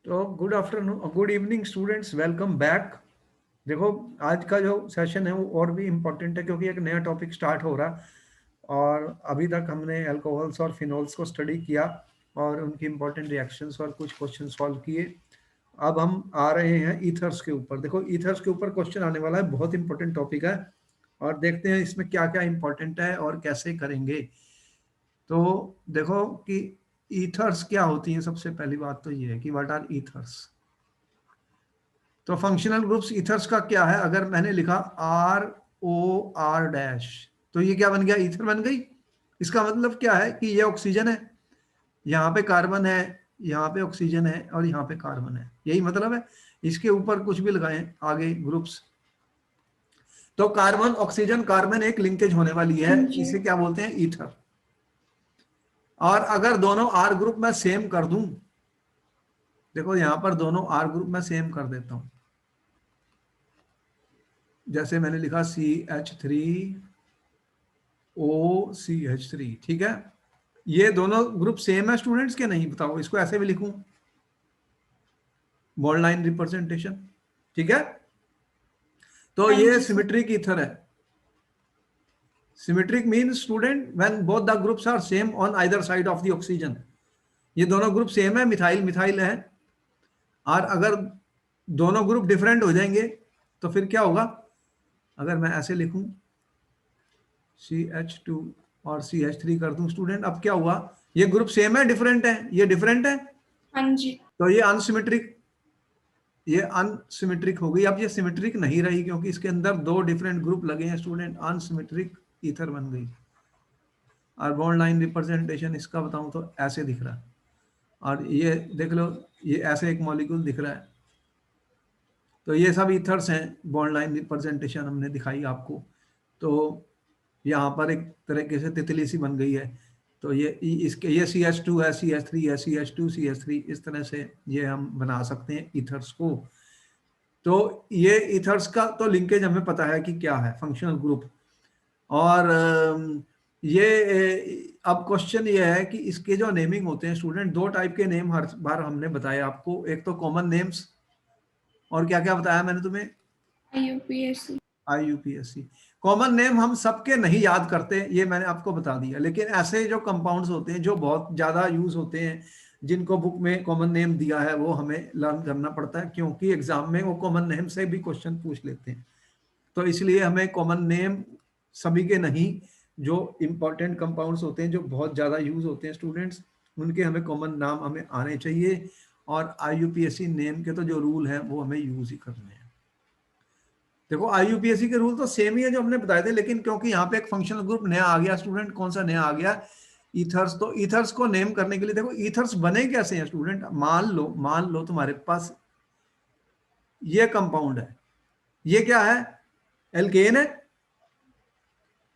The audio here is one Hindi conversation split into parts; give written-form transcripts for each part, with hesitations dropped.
तो good afternoon, good evening students, welcome back. देखो, आज का जो सेशन है वो और भी इम्पोर्टेंट है क्योंकि एक नया टॉपिक स्टार्ट हो रहा। और अभी तक हमने अल्कोहल्स और फिनोल्स को स्टडी किया और उनकी इम्पोर्टेंट रिएक्शंस और कुछ क्वेश्चन सॉल्व किए। अब हम आ रहे हैं ईथर्स के ऊपर। देखो, ईथर्स के ऊपर क्वेश्चन आने वाला है, बहुत इंपॉर्टेंट टॉपिक है और देखते हैं इसमें क्या क्या इंपॉर्टेंट है और कैसे करेंगे। तो देखो कि ईथर्स क्या होती हैं। सबसे पहली बात तो ये है कि व्हाट आर ईथर्स। तो फंक्शनल ग्रुप्स ईथर्स का क्या है। अगर मैंने लिखा ROR डैश, तो ये क्या बन गया, ईथर बन गई। इसका मतलब क्या है कि ये ऑक्सीजन है, यहाँ पे कार्बन है, यहाँ पे ऑक्सीजन है और यहाँ पे कार्बन है, यही मतलब है। इसके ऊपर कुछ भी लगाएं आगे ग्रुप्स, तो कार्बन ऑक्सीजन कार्बन एक लिंकेज होने वाली है, इसे क्या बोलते हैं, ईथर। और अगर दोनों आर ग्रुप में सेम कर दूं, देखो यहां पर दोनों आर ग्रुप में सेम कर देता हूं। जैसे मैंने लिखा CH3OCH3, ठीक है। ये दोनों ग्रुप सेम है स्टूडेंट्स के, नहीं बताओ, इसको ऐसे भी लिखूं, बॉन्ड लाइन रिप्रेजेंटेशन, ठीक है। तो ये सिमेट्रिक ईथर है। Symmetric means student when both the groups are same on either side of the oxygen. ये दोनों ग्रुप सेम है, मिथाइल मिथाइल है। और अगर दोनों ग्रुप डिफरेंट हो जाएंगे तो फिर क्या होगा। अगर मैं ऐसे लिखूं CH2 और CH3 कर दूं स्टूडेंट, अब क्या हुआ, ये ग्रुप सेम है डिफरेंट है, ये डिफरेंट है, हाँ जी। तो ये अनसिमेट्रिक, ये अनसिमेट्रिक हो गई। अब ये सिमेट्रिक नहीं रही क्योंकि इसके अंदर दो डिफरेंट ग्रुप लगे हैं स्टूडेंट, अनसिमेट्रिक ईथर बन गई। और बॉन्ड लाइन रिप्रेजेंटेशन इसका बताऊं तो ऐसे दिख रहा है, और ये देख लो, ये ऐसे एक मॉलिक्यूल दिख रहा है। तो ये सब ईथर्स हैं, बॉन्ड लाइन रिप्रेजेंटेशन हमने दिखाई आपको। तो यहाँ पर एक तरीके से तितली सी बन गई है। तो ये इसके ये CH2 है, CH3 है, CH2 CH3, इस तरह से ये हम बना सकते हैं ईथर्स को। तो ये ईथर्स का तो लिंकेज हमें पता है कि क्या है, फंक्शनल ग्रुप। और ये अब क्वेश्चन ये है कि इसके जो नेमिंग होते हैं स्टूडेंट, दो टाइप के नेम हर बार हमने बताया आपको। एक तो कॉमन नेम्स, और क्या क्या बताया मैंने तुम्हें, IUPAC। कॉमन नेम हम सबके नहीं याद करते, ये मैंने आपको बता दिया। लेकिन ऐसे जो कंपाउंड्स होते हैं जो बहुत ज्यादा यूज होते हैं, जिनको बुक में कॉमन नेम दिया है, वो हमें लर्न करना पड़ता है क्योंकि एग्जाम में वो कॉमन नेम से भी क्वेश्चन पूछ लेते हैं। तो इसलिए हमें कॉमन नेम सभी के नहीं, जो इंपॉर्टेंट कंपाउंड्स होते हैं जो बहुत ज्यादा यूज होते हैं स्टूडेंट्स, उनके हमें कॉमन नाम हमें आने चाहिए। और IUPAC नेम के तो जो रूल है वो हमें यूज ही करने हैं। देखो, IUPAC के रूल तो सेम ही है जो हमने बताए थे, लेकिन क्योंकि यहाँ पे एक फंक्शनल ग्रुप नया आ गया स्टूडेंट, कौन सा नया आ गया, ईथर्स। तो ईथर्स को नेम करने के लिए देखो, ईथर्स बने कैसे हैं स्टूडेंट। मान लो तुम्हारे पास ये कंपाउंड है, ये क्या है, एल्केन है।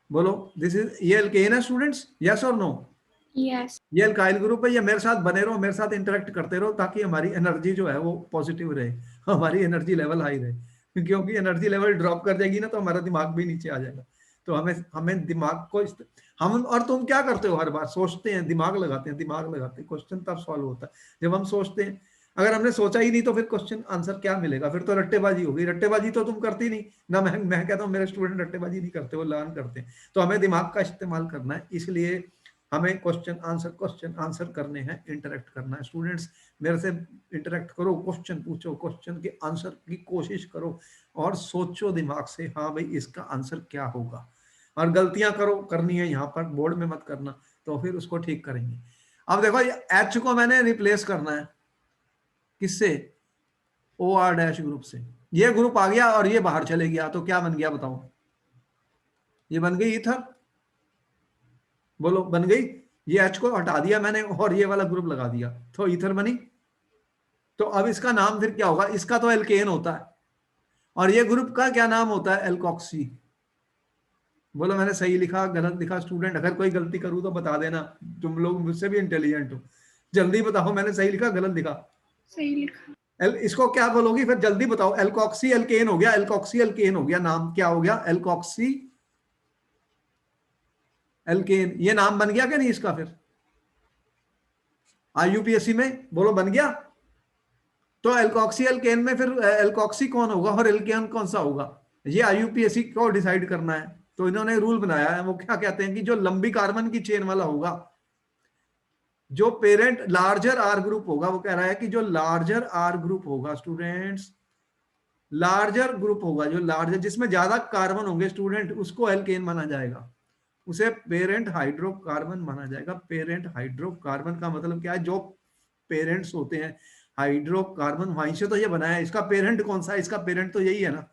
बोलो, दिस इज, ये एल्केन है स्टूडेंट्स, यस और नो। यस। ये अल्काइल ग्रुप है, ये मेरे साथ बने रहो, मेरे साथ इंटरेक्ट करते रहो, ताकि हमारी एनर्जी जो है वो पॉजिटिव रहे, हमारी एनर्जी लेवल हाई रहे। क्योंकि एनर्जी लेवल ड्रॉप कर जाएगी ना तो हमारा दिमाग भी नीचे आ जाएगा। तो हमें हमें दिमाग को हम, और तुम क्या करते हो, हर बार सोचते हैं, दिमाग लगाते हैं, दिमाग लगाते हैं, क्वेश्चन तब सॉल्व होता है जब हम सोचते हैं। अगर हमने सोचा ही नहीं तो फिर क्वेश्चन आंसर क्या मिलेगा, फिर तो रट्टेबाजी होगी। रट्टेबाजी तो तुम करती नहीं ना, मैं कहता हूँ मेरे स्टूडेंट रट्टेबाजी नहीं करते, वो लर्न करते हैं। तो हमें दिमाग का इस्तेमाल करना है, इसलिए हमें क्वेश्चन आंसर करने हैं, इंटरेक्ट करना है स्टूडेंट्स। मेरे से इंटरेक्ट करो, क्वेश्चन पूछो, क्वेश्चन के आंसर की कोशिश करो और सोचो दिमाग से, हाँ भाई इसका आंसर क्या होगा। और गलतियां करो, करनी है यहाँ पर, बोर्ड में मत करना, तो फिर उसको ठीक करेंगे। अब देखो, ये H को मैंने रिप्लेस करना है, किससे, OR- ग्रुप से। ये ग्रुप आ गया और ये बाहर चले गया, तो क्या बन गया बताओ, ये बन गई ईथर। बोलो, बन गई। ये H को हटा दिया मैंने और ये वाला ग्रुप लगा दिया, तो ईथर बनी। तो अब इसका नाम फिर क्या होगा, इसका तो एल्केन होता है, और ये ग्रुप का क्या नाम होता है, एल्कोक्सी। बोलो, मैंने सही लिखा गलत लिखा स्टूडेंट, अगर कोई गलती करूं तो बता देना, तुम लोग मुझसे भी इंटेलिजेंट हो, जल्दी बताओ मैंने सही लिखा गलत लिखा। सही लिखा। इसको क्या बोलोगी फिर, जल्दी बताओ। एल्कोक्सी एल्केन हो गया, एल्कोक्सी एल्केन हो गया, नाम क्या हो गया, एल्कोक्सी एल्केन। ये नाम बन गया क्या नहीं इसका, फिर IUPAC में बोलो बन गया। तो एल्कोक्सी एल्केन में फिर एल्कोक्सी कौन होगा और एल्केन कौन सा होगा, ये आईयूपीएसी को डिसाइड करना है। तो इन्होंने रूल बनाया है, वो क्या कहते हैं कि जो लंबी कार्बन की चेन वाला होगा, जो पेरेंट लार्जर आर ग्रुप होगा, वो कह रहा है कि जो लार्जर आर ग्रुप होगा स्टूडेंट्स, लार्जर ग्रुप होगा, जो लार्जर जिसमें ज्यादा कार्बन होंगे स्टूडेंट, उसको एल्केन माना जाएगा, उसे पेरेंट हाइड्रोकार्बन माना जाएगा। पेरेंट हाइड्रोकार्बन का मतलब क्या है, जो पेरेंट्स होते हैं हाइड्रोकार्बन, वहीं से तो ये बना है। इसका पेरेंट कौन सा है, इसका पेरेंट तो यही है ना,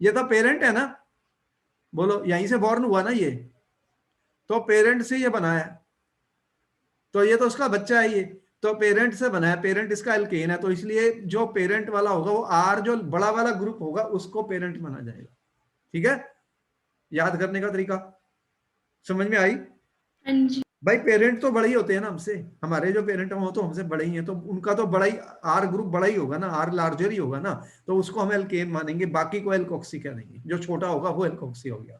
ये तो पेरेंट है ना, बोलो यहीं से बॉर्न हुआ ना ये, तो पेरेंट से ये बना है, तो ये तो उसका बच्चा है ये, तो पेरेंट से बना है, पेरेंट इसका एल्केन है, तो इसलिए जो पेरेंट वाला होगा वो आर, जो बड़ा वाला ग्रुप होगा उसको पेरेंट माना जाएगा। ठीक है, याद करने का तरीका समझ में आई? हाँ जी। भाई पेरेंट तो बड़े ही होते हैं ना हमसे, हमारे जो पेरेंट हैं वो तो हमसे बड़े ही हैं, तो उनका तो बड़ा ही आर ग्रुप बड़ा ही होगा ना, आर लार्जर ही होगा ना, तो उसको हम एल्केन मानेंगे, बाकी को एल्कोक्सी कह देंगे, जो छोटा होगा वो एल्कोक्सी हो गया।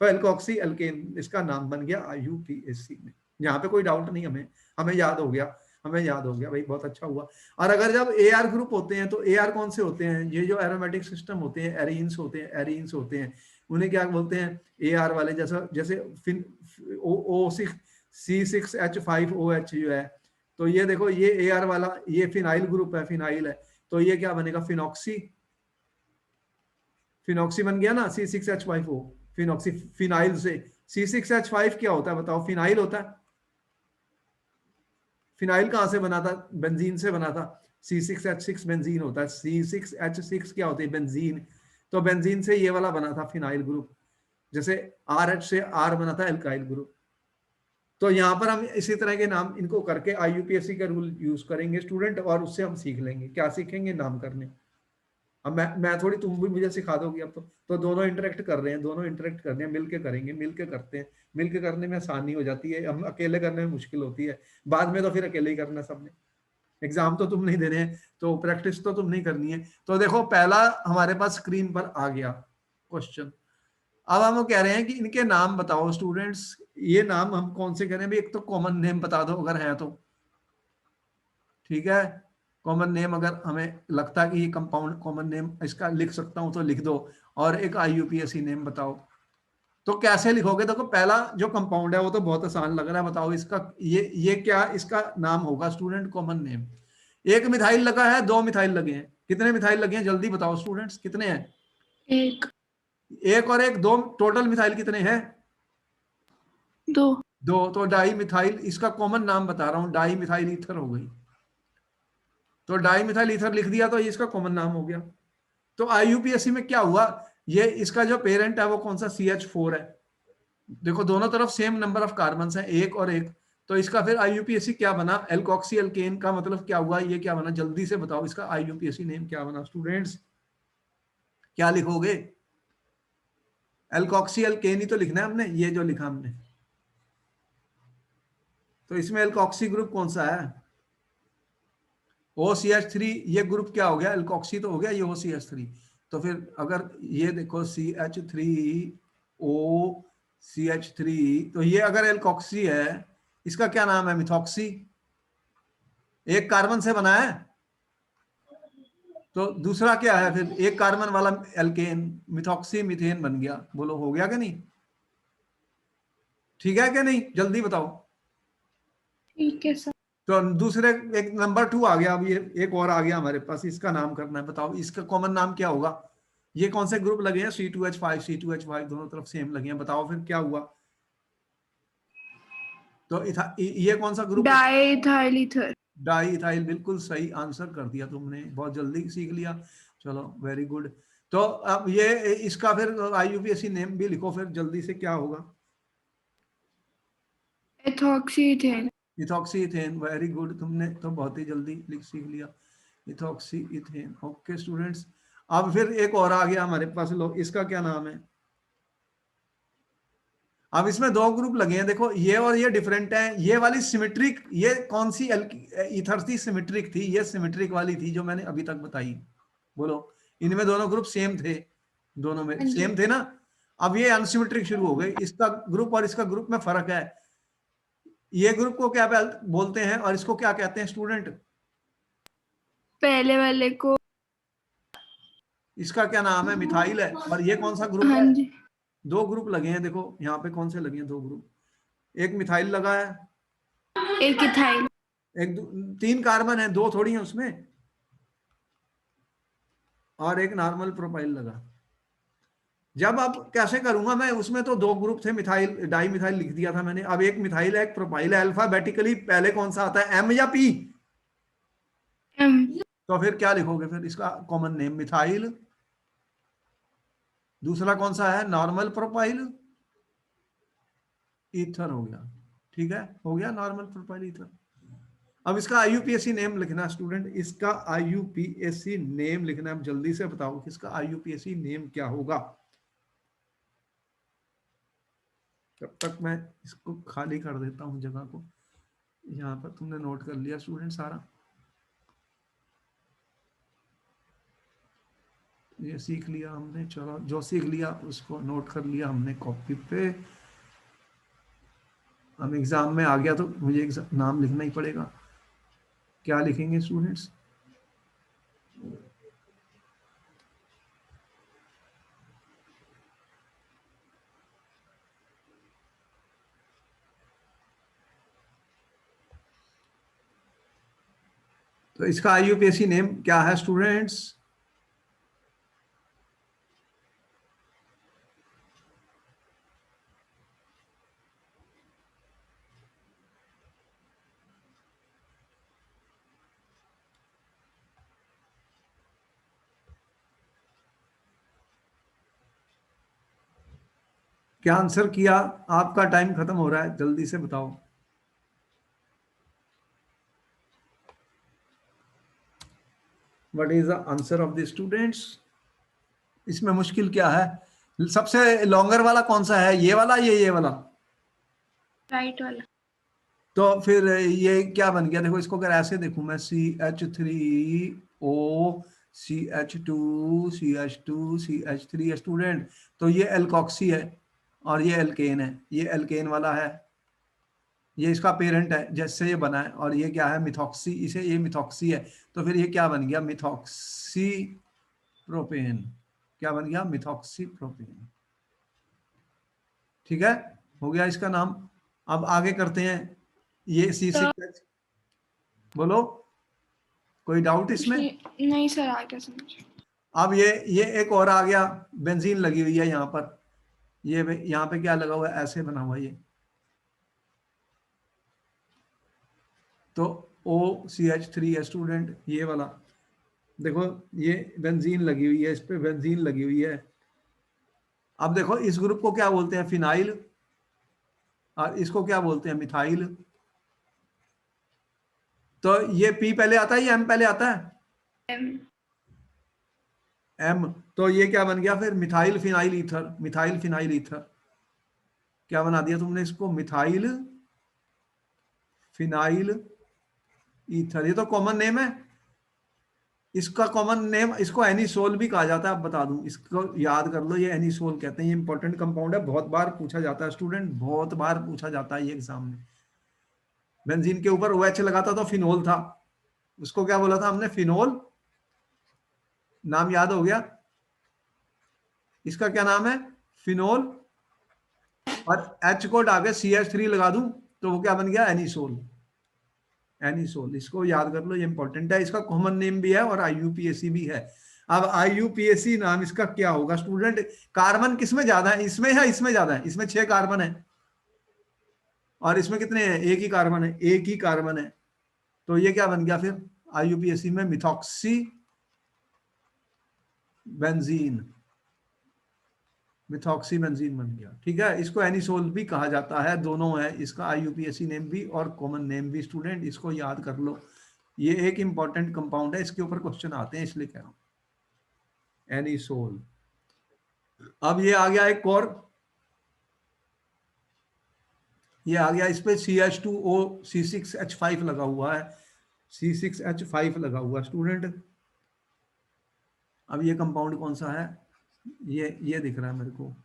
तो एल्कोक्सी एल्केन इसका नाम बन गया आईयूपीएसी में। यहाँ पे कोई डाउट नहीं, हमें हमें याद हो गया, हमें याद हो गया भाई, बहुत अच्छा हुआ। और अगर जब ए आर ग्रुप होते हैं, तो ए आर कौन से होते हैं, ये जो एरोमेटिक सिस्टम होते हैं, एरीन्स होते हैं, एरीन्स होते हैं, उन्हें क्या बोलते हैं, ए आर वाले, जैसा जैसे C6H5OH जो है, तो ये देखो ये ए आर वाला, ये फिनाइल ग्रुप है, फिनाइल है, तो ये क्या बनेगा, फिनॉक्सी, फिनॉक्सी बन गया ना, C6H5O, फिनॉक्सी, फिनाइल से। C6H5 क्या होता है बताओ, फिनाइल होता है। फिनाइल कहां से बना था, बेंजीन से बना था, C6H6 बेंजीन होता है, C6H6 क्या होती है, बेंजीन, तो बेंजीन से ये वाला बना था फिनाइल ग्रुप, जैसे RH से R बना था एल्काइल ग्रुप। तो यहाँ पर हम इसी तरह के नाम इनको करके आईयूपीएससी का रूल यूज करेंगे स्टूडेंट, और उससे हम सीख लेंगे, क्या सीखेंगे, नाम करने। अब मैं थोड़ी, तुम भी मुझे सिखा दोगी अब तो दोनों इंटरेक्ट कर रहे हैं, दोनों इंटरेक्ट कर रहे हैं, मिलके करेंगे, मिलके करते हैं, मिलके करने में आसानी हो जाती है, हम अकेले करने में मुश्किल होती है, बाद में तो फिर अकेले ही करना सबने, एग्जाम तो तुम नहीं दे रहे हैं, तो प्रैक्टिस तो तुम नहीं करनी है। तो देखो पहला हमारे पास स्क्रीन पर आ गया क्वेश्चन। अब हम कह रहे हैं कि इनके नाम बताओ स्टूडेंट्स, ये नाम हम कौन से कह रहे हैं भाई, एक तो कॉमन नेम बता दो अगर है तो, ठीक है, कॉमन नेम अगर हमें लगता है कि ये कंपाउंड कॉमन नेम इसका लिख सकता हूं तो लिख दो, और एक आईयूपीएसी नेम बताओ। तो कैसे लिखोगे, देखो पहला जो कंपाउंड है वो तो बहुत आसान लग रहा है, बताओ इसका, ये क्या इसका नाम होगा स्टूडेंट, कॉमन नेम। एक मिथाइल लगा है, दो मिथाइल लगे हैं, कितने मिथाइल लगे हैं जल्दी बताओ स्टूडेंट्स, कितने हैं, एक, एक और एक दो, टोटल मिथाइल कितने हैं, दो, दो, तो डाई मिथाइल, इसका कॉमन नाम बता रहा हूं, डाई मिथाइल ईथर हो गई, तो डाई मिथाइल ईथर लिख दिया तो ये इसका कॉमन नाम हो गया। तो आईयूपीएससी में क्या हुआ, ये इसका जो पेरेंट है वो कौन सा, CH4 है, देखो दोनों तरफ सेम नंबर ऑफ कार्बन है, एक और एक, तो इसका फिर आईयूपीएससी क्या बना, एल्कोक्सी एल्केन का मतलब क्या हुआ, ये क्या बना, जल्दी से बताओ इसका आईयूपीएससी नेम क्या बना स्टूडेंट्स, क्या लिखोगे, एल्कोक्सी एल्केन ही तो लिखना है हमने, ये जो लिखा हमने, तो इसमें एल्कोक्सी ग्रुप कौन सा है, OCH3, ये ग्रुप क्या हो गया, एल्कोक्सी तो हो गया, ये OCH3, तो फिर अगर ये देखो CH3OCH3, तो ये अगर एल्कोक्सी है, इसका क्या नाम है, मिथॉक्सी, एक कार्बन से बना है, तो दूसरा क्या है फिर, एक कार्बन वाला एल्केन, मिथॉक्सी मीथेन बन गया, बोलो हो गया कि नहीं, ठीक है कि नहीं, जल्दी बताओ। ठीक है सर। तो दूसरे, एक नंबर 2 आ गया, अब ये एक और आ गया हमारे पास, इसका नाम करना है, बताओ इसका कॉमन नाम क्या होगा, ये कौन से ग्रुप लगे हैं, C2H5 दोनों तरफ सेम लगे हैं, बताओ फिर क्या हुआ, तो ये कौन सा group, diethyl ether. Di ethyl, बिल्कुल सही आंसर कर दिया तुमने, बहुत जल्दी सीख लिया, चलो वेरी गुड। तो अब ये इसका फिर आईयूपीएससी नेम भी लिखो फिर जल्दी से, क्या होगा, ethoxy ethane. Ethoxy ethane, very good, तुमने तो बहुत ही जल्दी सीख लिया, इथॉक्सी इथेन, ओके स्टूडेंट्स। अब फिर एक और आ गया हमारे पास, लो इसका क्या नाम है, अब इसमें दो ग्रुप लगे हैं, देखो ये और ये डिफरेंट है, ये वाली सिमेट्रिक, ये कौन सी ईथर थी, सिमेट्रिक थी, ये सिमेट्रिक वाली थी जो मैंने अभी तक बताई, बोलो, इनमें दोनों ग्रुप सेम थे, दोनों में हाँ जी। सेम थे ना, अब ये अनसिमेट्रिक शुरू हो गई, इसका ग्रुप और इसका ग्रुप में फर्क है, ये ग्रुप को क्या बोलते हैं और इसको क्या कहते हैं स्टूडेंट, पहले वाले को। इसका क्या नाम है? मिथाइल है। और ये कौन सा ग्रुप हाँ है? जी। 2 ग्रुप लगे हैं, देखो यहाँ पे कौन से लगे हैं 2 ग्रुप। एक मिथाइल लगा है, एक इथाइल। 3 कार्बन है, 2 थोड़ी है उसमें, और एक नॉर्मल प्रोपाइल लगा। जब अब कैसे करूंगा मैं, उसमें तो 2 ग्रुप थे, मिथाइल डाई मिथाइल लिख दिया था मैंने, अब एक मिथाइल है एक प्रोपाइल है। अल्फाबेटिकली पहले कौन सा आता है, एम या पी? एम। तो फिर क्या लिखोगे फिर इसका कॉमन नेम? मिथाइल। दूसरा कौन सा है, नॉर्मल प्रोपाइल ईथर हो गया। ठीक है, हो गया नॉर्मल प्रोपाइल ईथर। अब इसका आईयूपीएसी नेम लिखना स्टूडेंट, इसका आईयूपीएसी नेम लिखना है। अब जल्दी से बताओ कि इसका आईयूपीएसी नेम क्या होगा। तब तक मैं इसको खाली कर देता हूं जगह को। यहाँ पर तुमने नोट कर लिया स्टूडेंट सारा, ये सीख लिया हमने। चलो, जो सीख लिया उसको नोट कर लिया हमने कॉपी पे। अब एग्जाम में आ गया तो मुझे नाम लिखना ही पड़ेगा। क्या लिखेंगे स्टूडेंट्स? तो इसका आईयूपीएसी नेम क्या है स्टूडेंट्स? क्या आंसर किया? आपका टाइम खत्म हो रहा है, जल्दी से बताओ। What is the answer of the students? इसमें मुश्किल क्या है? सबसे लॉन्गर वाला कौन सा है, ये वाला ये वाला? राइट वाला। तो फिर ये क्या बन गया? देखो इसको अगर ऐसे देखूं मैं, CH3O CH2 स्टूडेंट, तो ये एल्कोक्सी है और ये एल्केन है, ये एल्केन वाला है, ये इसका पेरेंट है जैसे ये बना है। और ये क्या है, मिथॉक्सी, इसे ये मिथॉक्सी है। तो फिर ये क्या बन गया, मिथॉक्सी प्रोपेन। क्या बन गया, मिथॉक्सी प्रोपेन। ठीक है, हो गया इसका नाम। अब आगे करते हैं, ये तो C6H, बोलो कोई डाउट इसमें? नहीं सर, आ गया समझ। अब ये एक और आ गया, बेंजीन लगी हुई है यहाँ पर। ये यहाँ पे क्या लगा हुआ है, ऐसे बना हुआ ये, तो OCH3 है स्टूडेंट, ये वाला। देखो ये बेंजीन लगी हुई है, इस पे बेंजीन लगी हुई है। अब देखो इस ग्रुप को क्या बोलते हैं, फिनाइल, और इसको क्या बोलते हैं, मिथाइल। तो ये P पहले आता है या M पहले आता है? एम। M। तो ये क्या बन गया फिर, methyl phenyl ether, methyl phenyl ether. क्या बना दिया तुमने इसको, मिथाइल फिनाइल ईथर। ये तो कॉमन नेम है, इसका कॉमन नेम, इसको एनिसोल भी कहा जाता है। अब बता दूं, इसको याद कर लो, ये एनिसोल कहते हैं। ये इंपॉर्टेंट कंपाउंड है, बहुत बार पूछा जाता है स्टूडेंट, बहुत बार पूछा जाता है ये एग्जाम में। बेंजीन के ऊपर OH लगा था तो फिनोल था, उसको क्या बोला था हमने, फिनोल। नाम याद हो गया? इसका क्या नाम है, फिनोल। और H को डाके CH3 लगा दूं तो वो क्या बन गया, एनिसोल। एनिसोल, इसको याद कर लो, ये इंपॉर्टेंट है। इसका कॉमन नेम भी है और आईयूपीएसी भी है। अब आईयूपीएसी नाम इसका क्या होगा स्टूडेंट? कार्बन किसमें ज्यादा है, इसमें है इसमें ज्यादा है? इसमें 6 कार्बन है, और इसमें कितने हैं, एक ही कार्बन है, एक ही कार्बन है। तो ये क्या बन गया फिर आईयूपीएसी में, मिथॉक्सी बेंजीन, मिथॉक्सी बेंजीन बन गया। ठीक है, इसको एनिसोल भी कहा जाता है, दोनों है इसका आईयूपीएसी नेम भी और कॉमन नेम भी स्टूडेंट, इसको याद कर लो। ये एक इंपॉर्टेंट कंपाउंड है, इसके ऊपर क्वेश्चन आते हैं इसलिए कह रहा हूं, एनिसोल। अब ये आ गया एक और, ये आ गया, इस पे CH2O C6H5 लगा हुआ है, C6H5 लगा हुआ स्टूडेंट। अब ये कंपाउंड कौन सा है, ये दिख रहा है मेरे को,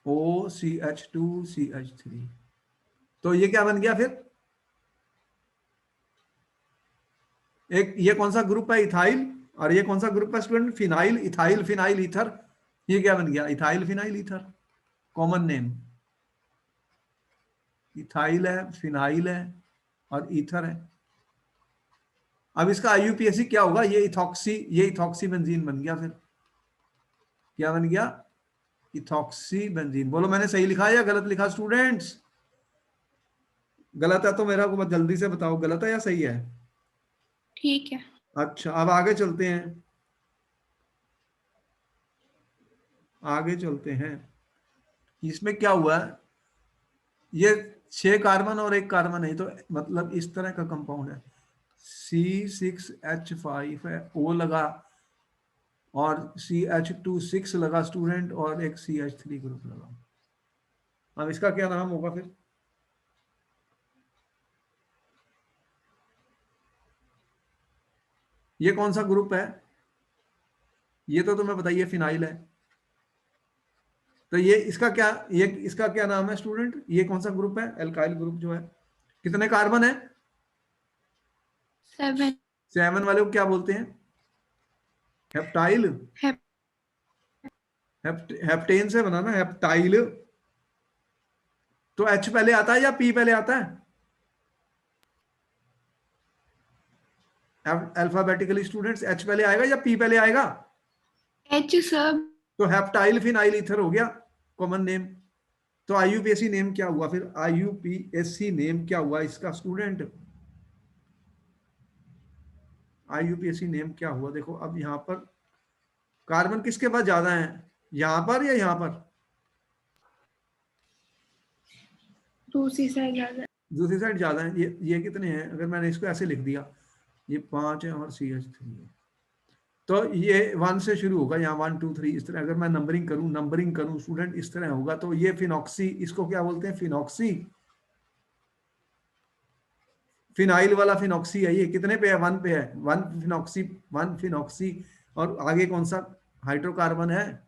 OCH2CH3। तो ये क्या बन गया फिर, एक ये कौन सा ग्रुप है, इथाइल, और ये कौन सा ग्रुप है student, phenyl, ethyl phenyl ether. ये क्या बन गया, ethyl phenyl ether, common name. Ethyl है, फिनाइल है और ईथर है। अब इसका आईयूपीएसी क्या होगा, ये इथॉक्सी बेंजीन बन गया। फिर क्या बन गया, इथॉक्सी बेंजीन। बोलो मैंने सही लिखा या गलत लिखा स्टूडेंट्स? गलत है तो मेरा को जल्दी से बताओ, गलत है या सही है? ठीक है। अच्छा, अब आगे चलते हैं, आगे चलते हैं। इसमें क्या हुआ है, ये 6 कार्बन और 1 कार्बन है, तो मतलब इस तरह का कंपाउंड है। C6H5 है, O लगा, और CH2 6 लगा स्टूडेंट, और एक CH3 ग्रुप लगा। अब इसका क्या नाम होगा फिर? ये कौन सा ग्रुप है? ये तो तुम्हें बताइए, फिनाइल है। तो ये इसका क्या नाम है स्टूडेंट? ये कौन सा ग्रुप है, एल्काइल ग्रुप जो है। कितने कार्बन है? 7। 7 वाले को क्या बोलते हैं? हेप्टाइल। है। हेप्टेन से बना ना, हेप्टाइल। तो H पहले आता है या P पहले आता है? अल्फाबेटिकली स्टूडेंट्स, H पहले आएगा या P पहले आएगा? H सब। तो हेप्टाइल फिनाइल ईथर हो गया कॉमन नेम। तो आईयूपीएसी नेम क्या हुआ फिर? आईयूपीएसी नेम क्या हुआ इसका स्टूडेंट? आईयूपीएसी नेम क्या हुआ? देखो अब यहां पर कार्बन किसके पास ज्यादा है, यहां पर या यहां पर? दूसरी साइड ज्यादा। दूसरी साइड ज्यादा है। ये कितने हैं, अगर मैंने इसको ऐसे लिख दिया, ये 5 है और CH3 है, तो ये 1 से शुरू होगा, यहाँ 1 2 3 इस तरह। अगर मैं नंबरिंग करूं स्टूडेंट, इस तरह होगा। तो ये फिनॉक्सी, इसको क्या बोलते हैं, फिनॉक्सी। फिनाइल वाला फिनॉक्सी है। ये कितने पे है, 1 पे है, 1 फिनॉक्सी। और आगे कौन सा हाइड्रोकार्बन है,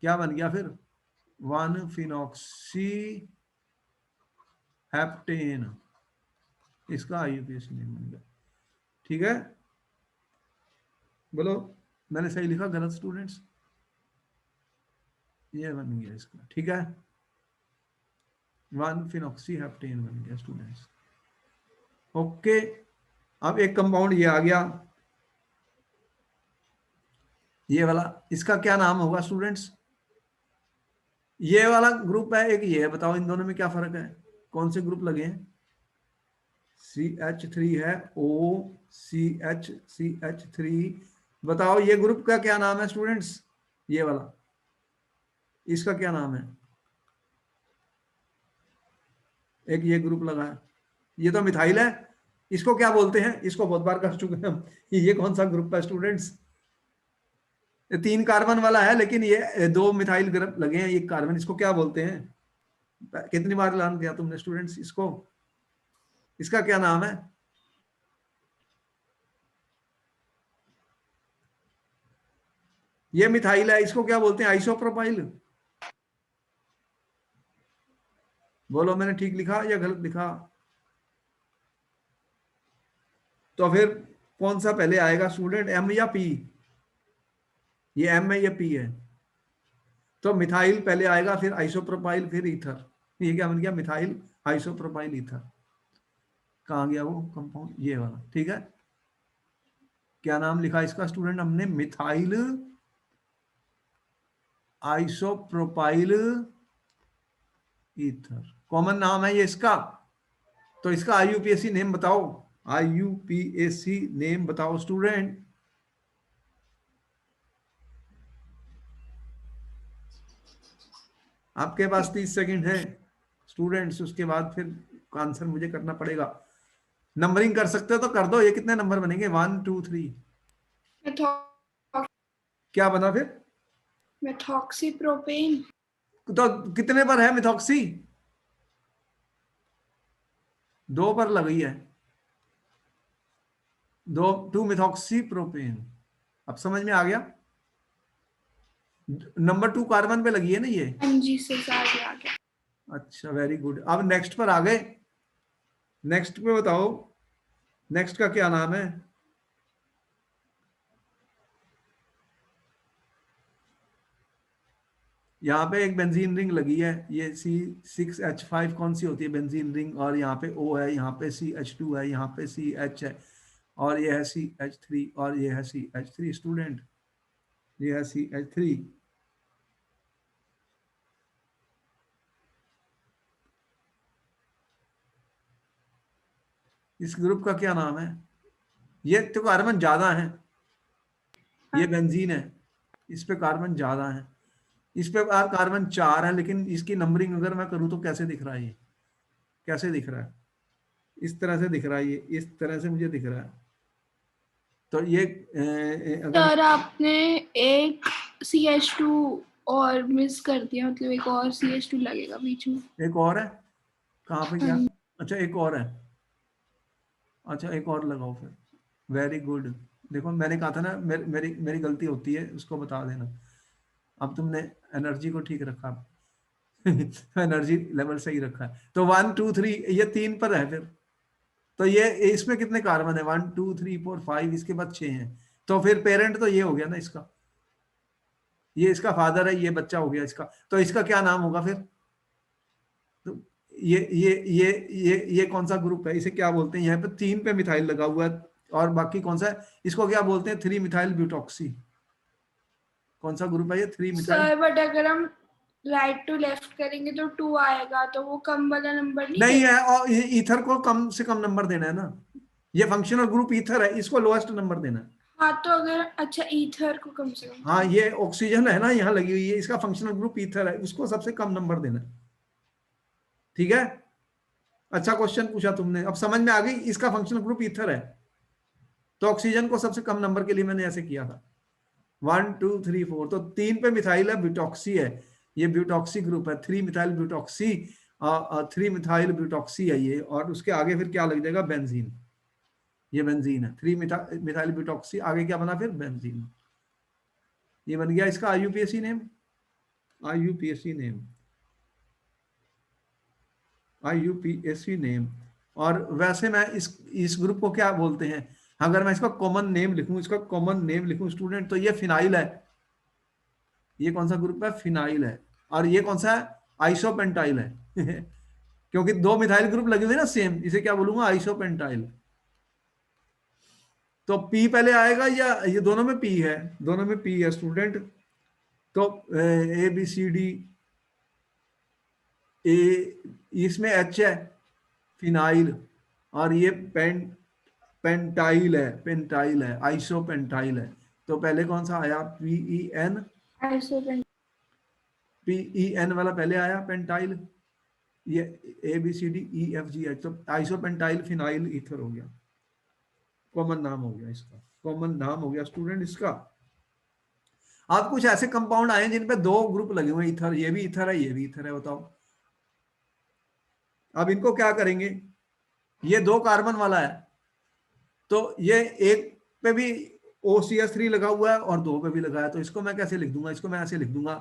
क्या बन गया फिर, 1 फिनॉक्सी हेप्टेन। इसका आईयूपीएसी नेम बन गया। ठीक है, बोलो मैंने सही लिखा गलत स्टूडेंट्स? ये बन गया इसका, ठीक है, 1 फिनॉक्सी हेप्टेन बन गया स्टूडेंट्स। ओके, अब एक कंपाउंड ये आ गया, ये वाला। इसका क्या नाम होगा स्टूडेंट्स? ये वाला ग्रुप है, एक ये है। बताओ इन दोनों में क्या फर्क है, कौन से ग्रुप लगे हैं? CH3 है, OCH3। बताओ ये ग्रुप का क्या नाम है स्टूडेंट्स? ये वाला, इसका क्या नाम है? एक ये ग्रुप लगा है, ये तो मिथाइल है। इसको क्या बोलते हैं? इसको बहुत बार कर चुके हैं हम। ये कौन सा ग्रुप है स्टूडेंट्स? 3 कार्बन वाला है, लेकिन ये 2 मिथाइल ग्रुप लगे हैं, एक कार्बन। इसको क्या बोलते हैं? कितनी बार ऐलान किया तुमने स्टूडेंट्स इसको? इसका क्या नाम है? ये मिथाइल है, इसको क्या बोलते हैं? आइसोप्रोपाइल। बोलो मैंने ठीक लिखा या गलत लिखा? तो फिर कौन सा पहले आएगा स्टूडेंट, M या P? ये M है, ये P है। तो मिथाइल पहले आएगा, फिर आइसोप्रोपाइल, फिर ईथर। ये क्या बन गया, मिथाइल आइसोप्रोपाइल ईथर। कहाँ गया वो कंपाउंड, ये वाला, ठीक है। क्या नाम लिखा इसका स्टूडेंट हमने? मिथाइल आइसोप्रोपाइल ईथर, कॉमन नाम है ये इसका। तो इसका आईयूपीएसी नेम बताओ, आईयूपीएसी नेम बताओ स्टूडेंट। आपके पास 30 सेकंड है स्टूडेंट्स, उसके बाद फिर आंसर मुझे करना पड़ेगा। नंबरिंग कर सकते हो तो कर दो, ये कितने नंबर बनेंगे, 1 2 3। क्या बना फिर? मेथॉक्सीप्रोपेन। तो कितने पर है मिथॉक्सी? 2 पर लगी है, 2 मिथॉक्सी प्रोपेन। अब समझ में आ गया, नंबर 2 कार्बन पे लगी है ना ये। NG से आगे आ गया। अच्छा, वेरी गुड। अब नेक्स्ट पर आ गए। नेक्स्ट पे बताओ, नेक्स्ट का क्या नाम है? यहाँ पे एक बेंजीन रिंग लगी है, ये C6H5 कौन सी होती है बेंजीन रिंग, और यहाँ पे O है, यहाँ पे CH2 है, यहाँ पे CH है, और ये है CH3, और ये है CH3 स्टूडेंट, ये है CH3। इस ग्रुप का क्या नाम है? ये तो कार्बन ज्यादा है, ये बेंजीन है, इस पे कार्बन ज्यादा है, इस पे कार्बन 4 है, लेकिन इसकी नंबरिंग अगर मैं करूँ तो कैसे दिख रहा है ये, कैसे दिख रहा है? इस तरह से दिख रहा है, ये इस तरह से मुझे दिख रहा है। तो ये अगर सर आपने एक CH2 और मिस कर दिया, मतलब एक और CH2 लगेगा बीच में। एक और है, कहाँ पे क्या? हाँ। अच्छा एक और है, अच्छा एक और लगाओ फिर, वेरी गुड। देखो मैंने कहा था ना, मेरी मेरी गलती होती है, उसको बता देना। अब तुमने एनर्जी को ठीक रखा, एनर्जी लेवल सही रखा है। तो 1 2 3 ये 3 पर है फिर, तो ये इसमें कितने कार्बन है? 1 2 3 4 5, इसके बाद 6 हैं। तो फिर पेरेंट तो ये हो गया ना इसका, ये इसका फादर है, ये बच्चा हो गया इसका, तो इसका क्या नाम होगा फिर? तो ये कौन सा ग्रुप है, इसे क्या बोलते हैं? यहाँ पे 3 पे मिथाइल लगा हुआ है, और बाकी कौन सा है? इसको क्या बोलते हैं? 3 मिथाइल ब्यूटॉक्सी। कौन सा ग्रुप है ये? 3 मिथाइल। सर बट अगर हम राइट टू लेफ्ट करेंगे तो 2 आएगा, तो वो कम वाला नंबर नहीं नहीं है, देगा। और ये ईथर को कम से कम नंबर देना है ना, ये फंक्शनल ग्रुप ईथर है, इसको लोएस्ट नंबर देना है। हाँ तो अगर अच्छा ईथर को कम से कम। हाँ ये ऑक्सीजन है ना यहाँ लगी हुई है, इसका फंक्शनल ग्रुप ईथर है, उसको सबसे कम नंबर देना है। ठीक है, अच्छा क्वेश्चन पूछा तुमने, अब समझ में आ गई, इसका फंक्शनल ग्रुप ईथर है, तो ऑक्सीजन को सबसे कम नंबर के लिए मैंने ऐसे किया था। 1 2 3 4, तो 3 पे मिथाइल है, ब्यूटॉक्सी है, ये ब्यूटॉक्सी ग्रुप है, 3 मिथाइल ब्यूटॉक्सी, 3 मिथाइल ब्यूटॉक्सी है ये, और उसके आगे फिर क्या लग जाएगा? बेंजीन। ये बेंजीन है, 3 मिथाइल ब्यूटॉक्सी, आगे क्या बना फिर? बेंजीन। ये बन गया इसका IUPAC name, IUPAC name, IUPAC name. और वैसे मैं इस ग्रुप को क्या बोलते हैं? अगर मैं इसका कॉमन नेम लिखूं, इसका कॉमन नेम लिखूं स्टूडेंट, तो ये फिनाइल है। ये कौन सा ग्रुप है? फिनाइल है। और ये कौन सा है? आइसोपेंटाइल है। क्योंकि 2 मिथाइल ग्रुप लगे हुए ना सेम, इसे क्या बोलूंगा? आइसोपेंटाइल। तो पी पहले आएगा, या ये दोनों में पी है? दोनों में पी है स्टूडेंट। तो ABCD, ए, इसमें H है, फिनाइल, और ये पेंटाइल है, पेंटाइल है, आइसोपेंटाइल है। तो पहले कौन सा आया? आइसोपेंटाइल। PEN वाला पहले आया, पेंटाइल। ये ABCDEFGH, तो आइसोपेंटाइल फिनाइल ईथर हो गया, कॉमन नाम हो गया इसका, कॉमन नाम हो गया स्टूडेंट इसका। आप कुछ ऐसे कंपाउंड आए जिन पे 2 ग्रुप लगे हुए, ईथर, ये भी ईथर है, ये भी ईथर है, बताओ अब इनको क्या करेंगे? ये 2 कार्बन वाला है, तो ये एक पे भी OCH3 लगा हुआ है और 2 पे भी लगा है, तो इसको मैं कैसे लिख दूंगा? इसको मैं ऐसे लिख दूंगा,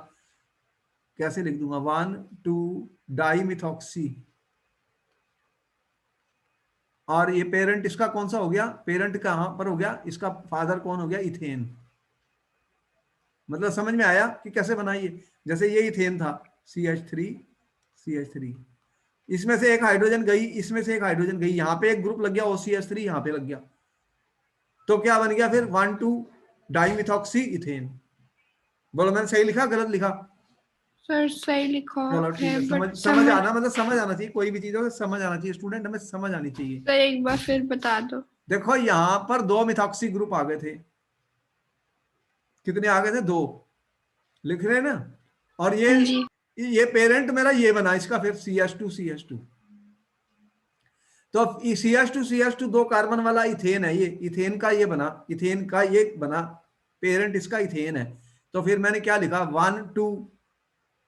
कैसे लिख दूंगा? 1 2 डाइमिथॉक्सी, और ये पेरेंट इसका कौन सा हो गया? पेरेंट कहां पर हो गया? इसका फादर कौन हो गया? इथेन। मतलब समझ में आया कि कैसे बनाइए? जैसे ये इथेन था, CH3, इसमें से एक हाइड्रोजन गई, इसमें से एक हाइड्रोजन गई, यहाँ पे एक ग्रुप लग गया OCH3, यहाँ पे लग गया, तो क्या बन गया फिर? 1 2 डाइमिथॉक्सी इथेन। बोलो मैंने सही लिखा गलत लिखा? सर सही लिखा चलो ठीक है है, समझ बट समझ समझ। आना, मतलब समझ आना चाहिए, कोई भी चीज हो समझ आना चाहिए स्टूडेंट, हमें समझ आनी चाहिए। सर एक बार फिर बता दो। देखो यहाँ पर 2 मिथॉक्सी ग्रुप आ गए थे, कितने आ गए थे? 2, लिख रहे हैं ना? और हाँ जी। ये पेरेंट मेरा ये बना इसका, फिर CH2 तो CH2 2 कार्बन वाला इथेन है, ये इथेन का ये बना, इथेन का ये बना, पेरेंट इसका इथेन है। तो फिर मैंने क्या लिखा? 1 2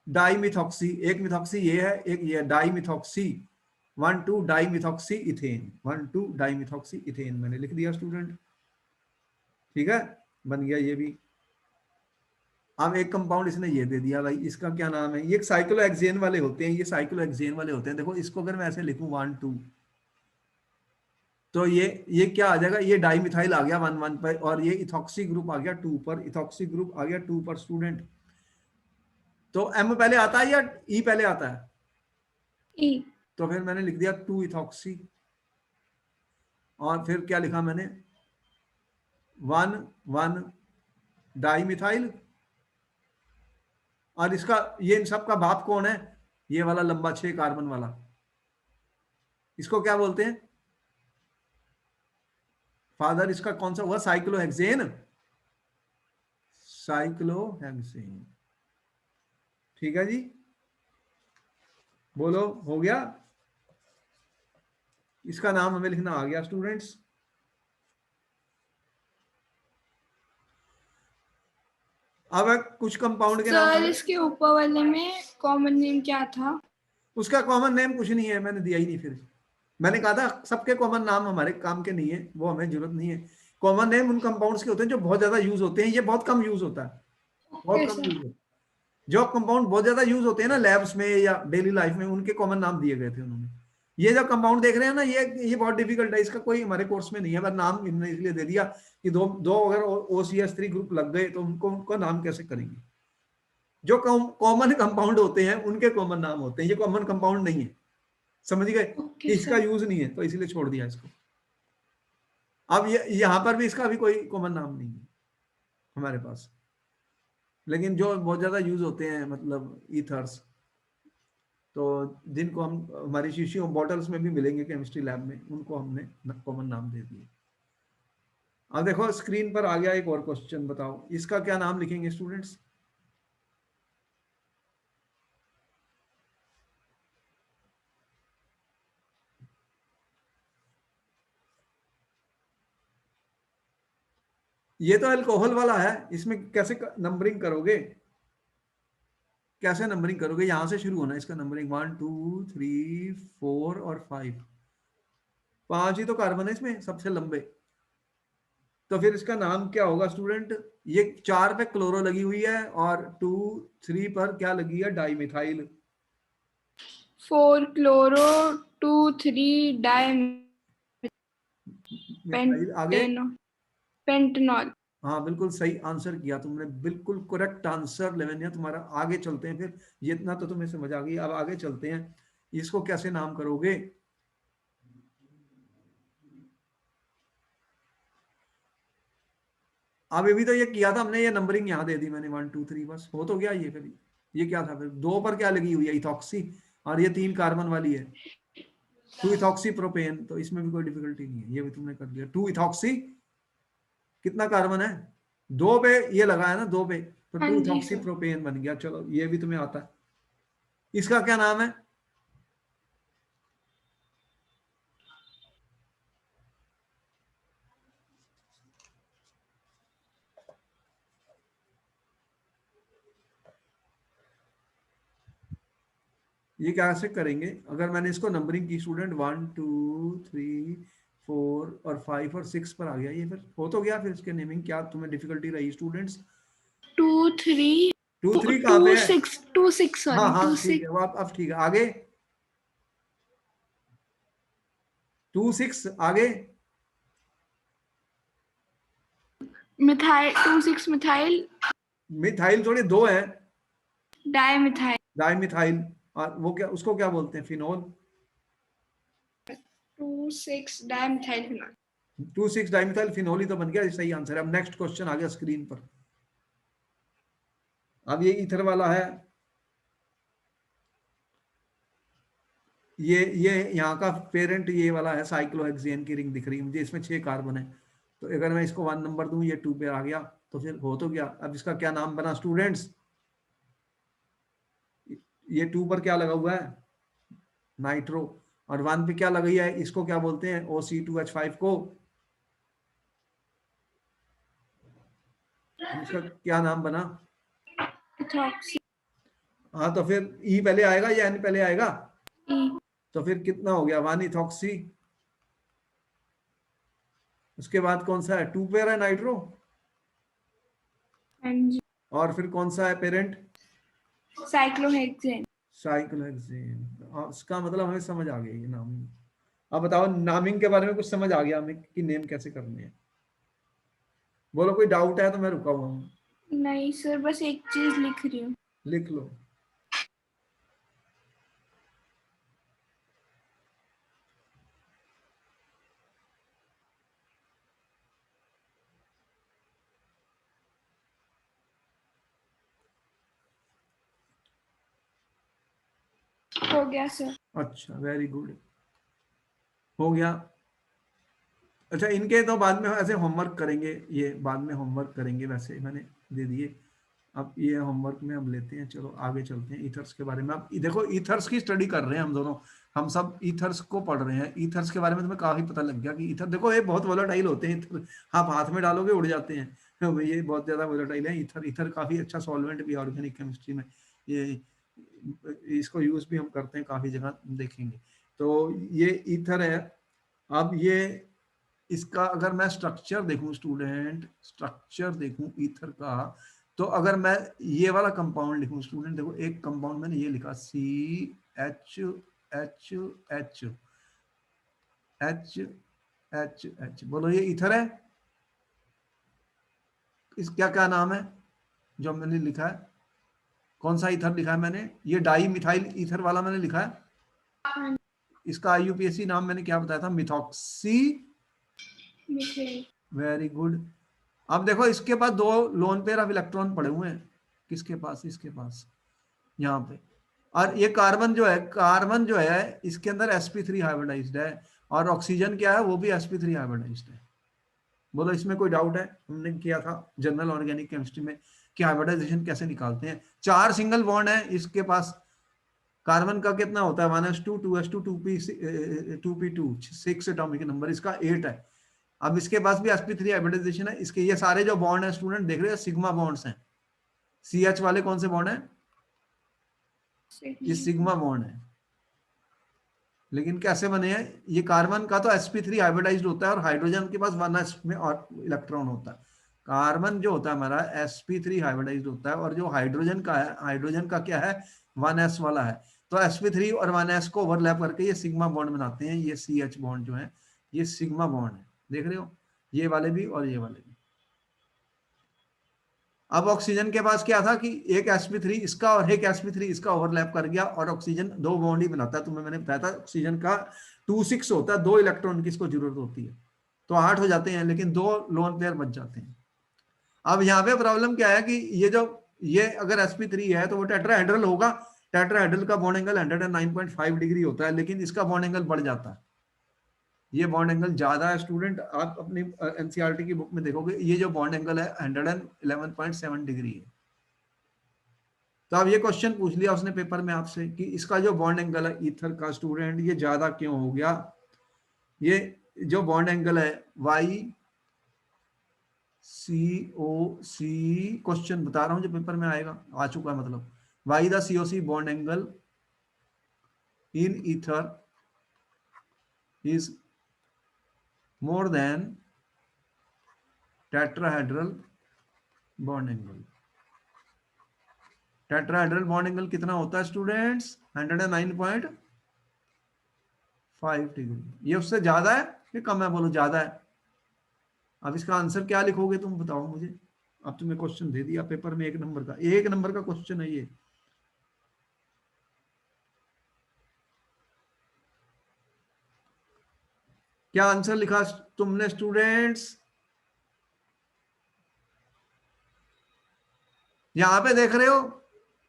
डाइमिथॉक्सी, एक मिथॉक्सी ये है, एक ये डाइमिथॉक्सी, 1 2 डाइमिथॉक्सी इथेन, 1 2 डाइमिथॉक्सी इथेन मैंने लिख दिया स्टूडेंट। ठीक है, बन गया ये भी। अब एक कंपाउंड इसने ये दे दिया भाई, इसका क्या नाम है? ये साइक्लोहेक्सेन वाले होते हैं, ये साइक्लोहेक्सेन वाले होते हैं। देखो इसको अगर मैं ऐसे लिखूं 1 2, तो ये क्या आ जाएगा? ये डाइमिथाइल आ गया 1 1 पर, और ये इथॉक्सी ग्रुप आ गया 2 पर, इथॉक्सी ग्रुप आ गया 2 पर स्टूडेंट। तो एम पहले आता है या ई पहले आता है? ई। तो फिर मैंने लिख दिया 2 इथॉक्सी, और फिर क्या लिखा मैंने, 1 डाई मिथाइल। और इसका, ये इन सब का बाप कौन है? ये वाला लंबा 6 कार्बन वाला, इसको क्या बोलते हैं? फादर इसका कौन सा हुआ? Cyclohexane, cyclohexane. ठीक है जी, बोलो हो गया? इसका नाम हमें लिखना आ गया स्टूडेंट्स। अब कुछ कंपाउंड के नाम सर हमें, इसके ऊपर वाले में कॉमन नेम क्या था? उसका कॉमन नेम कुछ नहीं है, मैंने दिया ही नहीं। फिर मैंने कहा था सबके कॉमन नाम हमारे काम के नहीं है, वो हमें जरूरत नहीं है। कॉमन नेम उन कंपाउंड्स के होते हैं जो बहुत ज्यादा यूज होते हैं, ये बहुत कम यूज होता है, बहुत ओके कम सर। यूज होता है। जो कंपाउंड बहुत ज्यादा यूज होते हैं ना लैब्स में या डेली लाइफ में, उनके कॉमन नाम दिए गए थे उन्होंने। ये जो कंपाउंड देख रहे हैं ना, ये बहुत डिफिकल्ट है, इसका कोई हमारे कोर्स में नहीं है, बस नाम इन्होंने इसलिए दे दिया कि दो दो अगर OCH3 ग्रुप लग गए तो उनको उनका नाम कैसे करेंगे। जो कॉमन कंपाउंड होते हैं उनके कॉमन नाम होते हैं, ये कॉमन कंपाउंड नहीं है, समझ गए कि ओके इसका सर। यूज नहीं है, तो इसलिए छोड़ दिया इसको। अब ये यहां पर भी इसका भी कोई कॉमन नाम नहीं है हमारे पास, लेकिन जो बहुत ज्यादा यूज होते हैं मतलब ईथर्स, तो जिनको हम हमारी शीशियों बॉटल्स में भी मिलेंगे केमिस्ट्री लैब में, उनको हमने कॉमन नाम दे दिए। अब देखो स्क्रीन पर आ गया एक और क्वेश्चन, बताओ इसका क्या नाम लिखेंगे स्टूडेंट्स? ये तो अल्कोहल वाला है, इसमें कैसे नंबरिंग करोगे? कैसे नंबरिंग करोगे? यहां से शुरू होना इसका नंबरिंग, 1 2 3 4 और 5, 5 ही तो कार्बन है इसमें सबसे लंबे। तो फिर इसका नाम क्या होगा स्टूडेंट? ये 4 पे क्लोरो लगी हुई है और 2 3 पर क्या लगी है? डाइमिथाइल। 4 क्लोरो 2 3 डाई मिथाइल आगे। पेंटेनॉल। हाँ बिल्कुल सही आंसर किया तुमने, बिल्कुल करेक्ट आंसर लेवनिया तुम्हारा। आगे चलते हैं फिर, ये इतना तो तुम्हें समझ आ गई, अब आगे चलते हैं। इसको कैसे नाम करोगे? अब अभी तो ये किया था हमने, ये नंबरिंग यहाँ दे दी मैंने 1 2 3, बस हो तो गया ये। फिर ये क्या था? फिर 2 पर क्या लगी हुई है? इथॉक्सी, और ये 3 कार्बन वाली है 2 इथॉक्सी प्रोपेन, तो इसमें भी कोई डिफिकल्टी नहीं है, ये भी तुमने कर दिया। 2 इथॉक्सी, कितना कार्बन है? 2 पे ये लगा है ना, 2 पे, तो हाँ 2 जी इथॉक्सी सर। प्रोपेन बन गया। चलो ये भी तुम्हें आता है। इसका क्या नाम है? ये कैसे करेंगे? अगर मैंने इसको नंबरिंग की स्टूडेंट 1 2 3 4 और 5 और 6 पर आ गया ये, फिर हो तो गया। फिर इसके नेमिंग क्या तुम्हें डिफिकल्टी रही स्टूडेंट्स? 2 3 2 3 कहाँ 2 पे है? 6 2 6 हाँ सॉरी हाँ 2 ठीक 6। है, वो अब ठीक है। आगे 2 6 आगे। मिथाइल 2 6 मिथाइल मिथाइल थोड़ी 2 है, डाई मिथाइल। डाइमिथाइल। और वो क्या, उसको क्या बोलते हैं? Phenol. 2 6 di methyl phenol. 2 6 dimethyl phenol ही तो बन गया, सही आंसर है। अब नेक्स्ट क्वेश्चन आ गया स्क्रीन पर। अब ये ईथर वाला है, ये यहाँ का पेरेंट ये वाला है, साइक्लोहेक्सेन की रिंग दिख रही है मुझे, इसमें 6 कार्बन है। तो अगर मैं इसको 1 नंबर दूं, ये 2 पे आ गया, तो फिर हो तो गया। अब इसका क्या नाम बना स्टूडेंट्स? ये 2 पर क्या लगा हुआ है? नाइट्रो। और 1 पे क्या लगी है? इसको क्या बोलते हैं? OC2H5 को। इसका क्या नाम बना? इथॉक्सी। हाँ, तो फिर ई पहले आएगा या एन पहले आएगा? ई। तो फिर कितना हो गया? 1 इथॉक्सी। उसके बाद कौन सा है? 2 पेयर है नाइट्रो। हाँ जी। और फिर कौन सा है पेरेंट? साइक्लोहेक्सेन। साइक्लोहेक्सेन। इसका मतलब हमें समझ आ गया ये नाम। अब बताओ नामिंग के बारे में कुछ समझ आ गया हमें कि नेम कैसे करने हैं? बोलो कोई डाउट है तो मैं रुका हुआ हूँ, नहीं सर, बस एक चीज लिख रही हूँ। लिख लो। हो गया सर। अच्छा, वेरी गुड, हो गया। अच्छा, इनके तो बाद में ऐसे होमवर्क करेंगे, ये बाद में होमवर्क करेंगे, वैसे मैंने दे दिए। अब ये होमवर्क में हम लेते हैं, चलो आगे चलते हैं ईथर्स के बारे में। अब देखो ईथर्स की स्टडी कर रहे हैं हम दोनों, हम सब ईथर्स को पढ़ रहे हैं। ईथर्स के बारे में तुम्हें काफी पता लग गया कि ईथर, देखो ये बहुत वोलेटाइल होते हैं ईथर, आप हाथ में डालोगे उड़ जाते हैं। तो ये बहुत ज्यादा वोलेटाइल है ईथर। ईथर काफी अच्छा सॉल्वेंट भी है ऑर्गेनिक केमिस्ट्री में, ये इसको यूज भी हम करते हैं काफी जगह, देखेंगे। तो ये ईथर है। अब ये इसका अगर मैं स्ट्रक्चर देखूं स्टूडेंट, स्ट्रक्चर देखूं ईथर का, तो अगर मैं ये वाला कंपाउंड लिखूं स्टूडेंट, देखो एक कंपाउंड मैंने ये लिखा CH H, बोलो ये ईथर है। इस क्या क्या नाम है जो मैंने लिखा है, कौन सा ईथर लिखा है मैंने, ये डाई मिथाइल ईथर वाला मैंने लिखा है। इसका IUPAC नाम मैंने क्या बताया था, मिथॉक्सी। Very good. अब देखो इसके पास 2 लोन पेयर ऑफ इलेक्ट्रॉन पड़े हुए हैं, किसके पास, इसके पास यहाँ पे। और ये कार्बन जो है, कार्बन जो है इसके अंदर sp3 हाइब्रिडाइज्ड है, और ऑक्सीजन क्या है, वो भी sp3 हाइब्रिडाइज्ड है। बोलो इसमें कोई डाउट है, हमने किया था जनरल ऑर्गेनिक केमिस्ट्री में कि हाइब्रिडाइजेशन कैसे निकालते हैं। 4 सिंगल बॉन्ड है इसके पास। कार्बन का कितना होता है, 1s2 2s2 2p2 6 atomic number, इसका 8 है। अब इसके पास भी sp3 हाइब्रिडाइजेशन है। इसके ये सारे जो बॉन्ड है स्टूडेंट देख रहे हैं, सिग्मा बॉन्ड्स हैं। CH वाले कौन से बॉन्ड है, ये सिग्मा बॉन्ड है। लेकिन कैसे बने हैं, ये कार्बन का तो sp3 हाइब्रिडाइज्ड होता है, और हाइड्रोजन के पास 1s में और इलेक्ट्रॉन होता है। कार्बन जो होता है हमारा sp3 हाइब्रिडाइज्ड होता है, और जो हाइड्रोजन का है, हाइड्रोजन का क्या है, 1s वाला है। तो sp3 और 1s को ओवरलैप करके ये सिग्मा बॉन्ड बनाते हैं। ये CH बॉन्ड जो है ये सिग्मा बॉन्ड है, देख रहे हो, ये वाले भी और ये वाले भी। अब ऑक्सीजन के पास क्या था कि एक sp3 इसका और एक sp3 इसका ओवरलैप कर गया, और ऑक्सीजन 2 बॉन्ड ही बनाता है। तुम्हें मैंने बताया था ऑक्सीजन का 2 6 होता है, 2 इलेक्ट्रॉन की इसको जरूरत होती है, तो 8 हो जाते हैं, लेकिन 2 लोन पेयर बच जाते हैं। अब यहाँ पे प्रॉब्लम क्या है कि ये अगर sp3 है तो वो टेट्राहेड्रल होगा। टेट्राहेड्रल का बॉन्ड एंगल 109.5 डिग्री होता है, लेकिन इसका बॉन्ड एंगल बढ़ जाता है। ये बॉन्ड एंगल ज्यादा है स्टूडेंट, आप अपनी एनसीईआरटी की बुक में देखोगे ये जो बॉन्ड एंगल है 111.7 डिग्री है। तो अब ये क्वेश्चन पूछ लिया उसने पेपर में आपसे कि इसका जो बॉन्ड एंगल है ईथर का स्टूडेंट, ये ज्यादा क्यों हो गया। ये जो बॉन्ड एंगल है YCOC, क्वेश्चन बता रहा हूं जो पेपर में आएगा, आ चुका है मतलब, why the COC bond angle in ether is more than tetrahedral bond angle। tetrahedral bond angle कितना होता है स्टूडेंट्स, 109.5 डिग्री। ये उससे ज्यादा है कि कम है, बोलो ज्यादा है। अब इसका आंसर क्या लिखोगे तुम बताओ मुझे। अब तुम्हें क्वेश्चन दे दिया पेपर में, 1 नंबर का, 1 नंबर का क्वेश्चन है ये। क्या आंसर लिखा तुमने स्टूडेंट्स, यहां पे देख रहे हो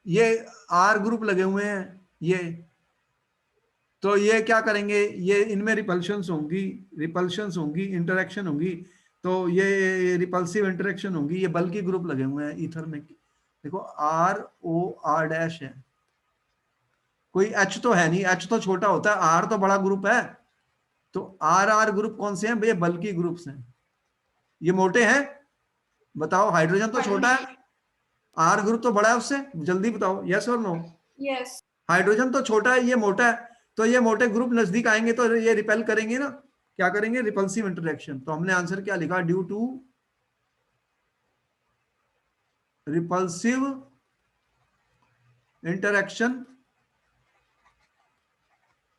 ये R ग्रुप लगे हुए हैं ये, तो ये क्या करेंगे, ये इनमें रिपल्शंस होंगी, इंटरेक्शन होंगी। तो ये रिपल्सिव इंटरेक्शन होंगी, ये बल्कि ग्रुप लगे हुए हैं ईथर में। देखो ROR' है, कोई H तो है नहीं, H तो छोटा होता है, R तो बड़ा ग्रुप है। तो RR ग्रुप कौन से हैं भैया, बल्कि ग्रुप्स हैं। ये मोटे हैं, बताओ, हाइड्रोजन तो छोटा है, R ग्रुप तो बड़ा है उससे, जल्दी बताओ, यस और नो। यस। हाइड्रोजन तो छोटा है, ये मोटा है, तो ये मोटे ग्रुप नजदीक आएंगे तो ये रिपेल करेंगे ना, क्या करेंगे, रिपल्सिव इंटरेक्शन। तो हमने आंसर क्या लिखा, due to repulsive interaction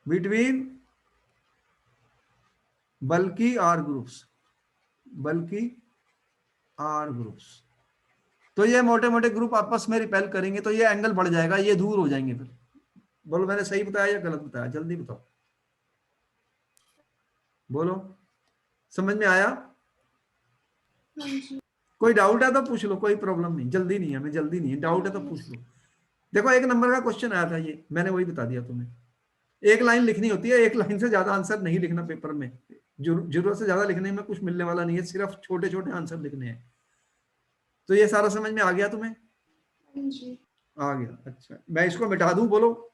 between bulky R groups, bulky R groups. तो ये मोटे मोटे ग्रुप आपस में रिपेल करेंगे, तो ये एंगल बढ़ जाएगा, ये दूर हो जाएंगे। फिर बोलो मैंने सही बताया या गलत बताया, जल्दी बताओ, बोलो, समझ में आया। कोई डाउट है तो पूछ लो, कोई प्रॉब्लम नहीं, जल्दी नहीं है, हमें जल्दी नहीं है, डाउट है तो पूछ लो। देखो 1 नंबर का क्वेश्चन आया था, ये मैंने वही बता दिया तुम्हें। 1 लाइन लिखनी होती है, 1 लाइन से ज्यादा आंसर नहीं लिखना पेपर में, जरूरत से ज्यादा लिखने में कुछ मिलने वाला नहीं है, सिर्फ छोटे छोटे आंसर लिखने हैं। तो ये सारा समझ में आ गया तुम्हें? हाँ जी। आ गया, अच्छा मैं इसको मिटा दूं, बोलो।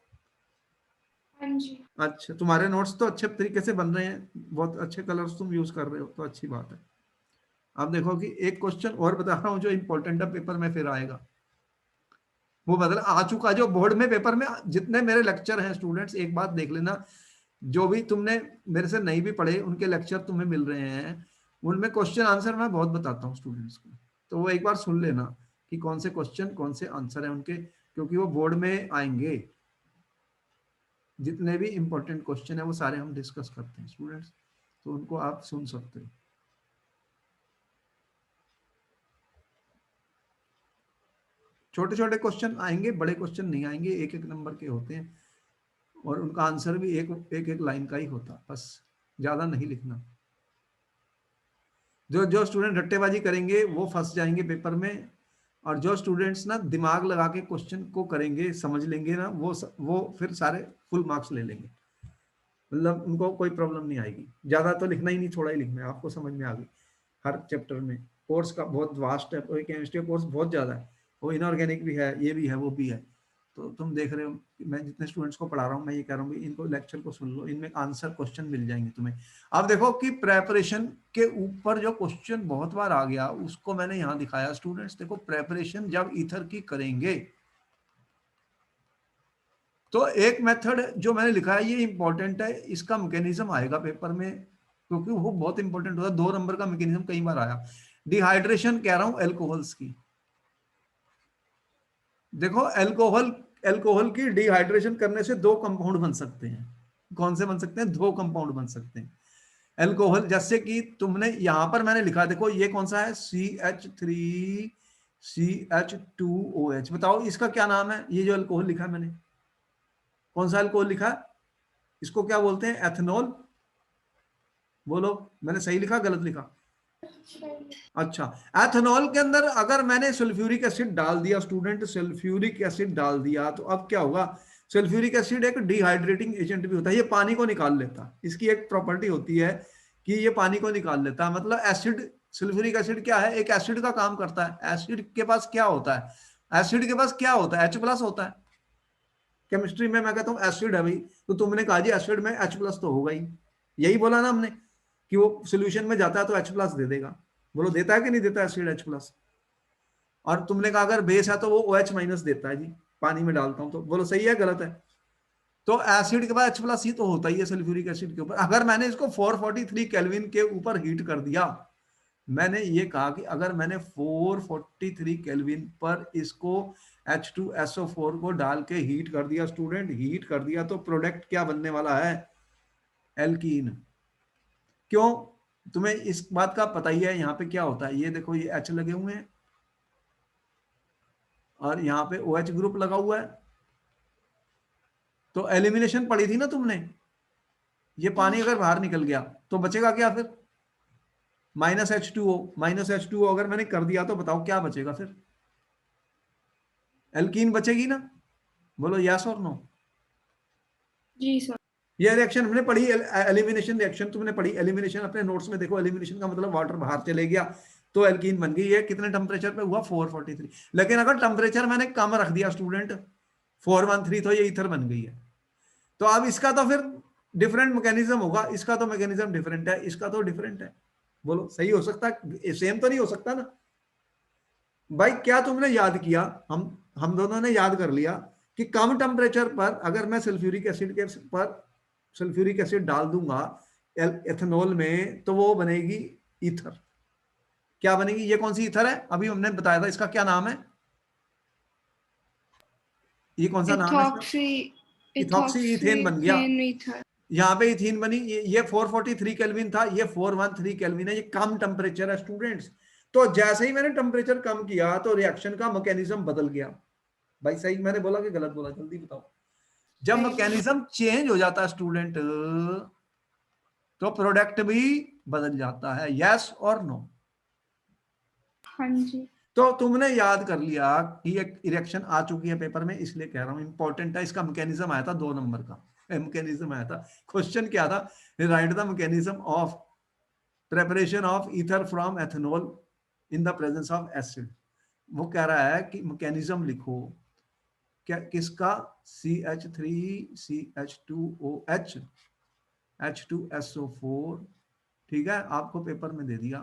हाँ जी। अच्छा, तुम्हारे नोट्स तो अच्छे तरीके से बन रहे हैं, बहुत अच्छे कलर्स तुम यूज कर रहे हो, तो अच्छी बात है। अब देखो कि एक क्वेश्चन और बता रहा हूं जो इंपॉर्टेंट है, पेपर में फिर आएगा, वो बदल आ चुका, जो बोर्ड में पेपर में जितने मेरे लेक्चर हैं स्टूडेंट्स, एक बात देख लेना, जो भी तुमने मेरे से नहीं भी पढ़े उनके लेक्चर तुम्हें मिल रहे हैं, उनमें क्वेश्चन आंसर मैं बहुत बताता हूँ स्टूडेंट्स को, तो वो एक बार सुन लेना कि कौन से क्वेश्चन कौन से आंसर है उनके, क्योंकि वो बोर्ड में आएंगे। जितने भी इंपॉर्टेंट क्वेश्चन है वो सारे हम डिस्कस करते हैं स्टूडेंट्स, तो उनको आप सुन सकते हो। छोटे छोटे क्वेश्चन आएंगे, बड़े क्वेश्चन नहीं आएंगे, 1 1 नंबर के होते हैं, और उनका आंसर भी एक एक लाइन का ही होता, बस ज्यादा नहीं लिखना। जो जो स्टूडेंट रट्टेबाजी करेंगे वो फंस जाएंगे पेपर में, और जो स्टूडेंट्स ना दिमाग लगा के क्वेश्चन को करेंगे, समझ लेंगे ना, वो फिर सारे फुल मार्क्स ले लेंगे, मतलब उनको कोई प्रॉब्लम नहीं आएगी। ज्यादा तो लिखना ही नहीं, थोड़ा ही लिखना है, आपको समझ में आ गई। हर चैप्टर में कोर्स का बहुत वास्ट है, केमिस्ट्री कोर्स बहुत ज्यादा है, वो इनऑर्गेनिक भी है, ये भी है, वो भी है। तो तुम देख रहे हो मैं जितने स्टूडेंट्स को पढ़ा रहा हूँ, मैं ये कह रहा हूँ इनको लेक्चर को सुन लो, इनमें आंसर क्वेश्चन मिल जाएंगे तुम्हें। अब देखो कि प्रेपरेशन के ऊपर जो क्वेश्चन बहुत बार आ गया, उसको मैंने यहाँ दिखाया स्टूडेंट्स। देखो प्रेपरेशन जब ईथर की करेंगे तो एक मेथड जो मैंने लिखा है ये इंपॉर्टेंट है, इसका मैकेनिज्म आएगा पेपर में, क्योंकि वो बहुत इंपॉर्टेंट होता है। 2 नंबर का मैकेनिज्म कई बार आया। डिहाइड्रेशन कह रहा हूं एल्कोहल्स की। देखो एल्कोहल की डिहाइड्रेशन करने से 2 कंपाउंड बन सकते हैं। कौन से बन सकते हैं? 2 कंपाउंड बन सकते हैं एल्कोहल। जैसे कि तुमने यहां पर मैंने लिखा, देखो ये कौन सा है, CH3CH2OH। बताओ इसका क्या नाम है? ये जो अल्कोहल लिखा है मैंने, कौन सा अल्कोहल लिखा है? इसको क्या बोलते हैं? एथेनॉल। बोलो मैंने सही लिखा गलत लिखा? अच्छा, एथेनॉल के अंदर अगर मैंने सल्फ्यूरिक एसिड डाल दिया स्टूडेंट, सल्फ्यूरिक एसिड डाल दिया, तो अब क्या होगा? सल्फ्यूरिक एसिड एक डिहाइड्रेटिंग एजेंट भी होता है, ये पानी को निकाल लेता है। इसकी एक प्रॉपर्टी होती है कि ये पानी को निकाल लेता है, मतलब एसिड, सल्फ्यूरिक एसिड क्या है? एक एसिड का काम करता है। एसिड के पास क्या होता है? एसिड के पास क्या होता है? H+ होता है। केमिस्ट्री में मैं कहता हूँ एसिड है भाई, तो तुमने कहा जी एसिड में H+ तो होगा ही, यही बोला ना हमने कि वो सोल्यूशन में जाता है तो H+ दे देगा। बोलो देता है कि नहीं देता एसिड H+? और तुमने कहा अगर बेस है तो वो OH- देता है जी, पानी में डालता हूं तो। बोलो सही है गलत है? तो एसिड के बाद H+ ही तो होता ही है सल्फ्यूरिक एसिड के ऊपर। अगर मैंने इसको 443 केल्विन के ऊपर हीट कर दिया, मैंने ये कहा कि अगर मैंने 443 केल्विन पर इसको H2SO4 को डाल के हीट कर दिया स्टूडेंट, हीट कर दिया, तो प्रोडक्ट क्या बनने वाला है? एल्कीन। क्यों? तुम्हें इस बात का पता ही है यहाँ पे क्या होता है। ये देखो ये H लगे हुए हैं और यहाँ पे OH ग्रुप लगा हुआ है, तो एलिमिनेशन पड़ी थी ना तुमने, ये पानी अगर बाहर निकल गया तो बचेगा क्या फिर? -H2O। -H2O अगर मैंने कर दिया तो बताओ क्या बचेगा फिर? एल्कीन बचेगी ना? बोलो यस और नो? जी सर। ये रिएक्शन हमने पढ़ी, एलिमिनेशन रिएक्शन तुमने पढ़ी। एलिमिनेशन अपने नोट्स में देखो, एलिमिनेशन का मतलब वाटर बाहर चले गया तो एल्कीन बन गई। ये कितने टेम्परेचर पे हुआ? 443। लेकिन अगर टेम्परेचर मैंने कम रख दिया स्टूडेंट, 413, तो ये ईथर बन गई है। तो अब इसका तो फिर डिफरेंट मैकेनिज्म होगा, इसका तो मैकेनिज्म डिफरेंट है, इसका तो डिफरेंट है। बोलो सही हो सकता है? सेम तो नहीं हो सकता ना भाई। क्या तुमने याद किया? हम दोनों ने याद कर लिया कि कम टेम्परेचर पर अगर मैं सल्फ्यूरिक एसिड के पर सल्फ्यूरिक एसिड डाल दूंगा एथेनॉल में, तो वो बनेगी ईथर। क्या बनेगी? ये कौन सी ईथर है? अभी हमने बताया था, इसका क्या नाम है? ये कौन सा नाम है इसका? इथॉक्सी इथेन बन गया। इथॉक्सीथेन यहाँ पे इथीन बनी। ये 443 केल्विन था, ये 413 केल्विन है। ये कम टेम्परेचर है स्टूडेंट्स। तो जैसे ही मैंने टेम्परेचर कम किया तो रिएक्शन का मैकेनिज्म बदल गया। भाई सही मैंने बोला कि गलत बोला? जल्दी बताओ। जब मैकेनिज्म चेंज हो जाता है स्टूडेंट, तो प्रोडक्ट भी बदल जाता है। यस और नो? हाँ जी। तो तुमने याद कर लिया कि एक इरेक्शन आ चुकी है पेपर में, इसलिए कह रहा हूं इंपॉर्टेंट है। इसका मैकेनिज्म आया था 2 नंबर का, मैकेनिज्म आया था। क्वेश्चन क्या था, right the mechanism of preparation of ether from ethanol in the presence of acid. वो कह रहा है कि मैकेनिज्म लिखो, क्या किसका, CH3CH2OH H2SO4, ठीक है, आपको पेपर में दे दिया।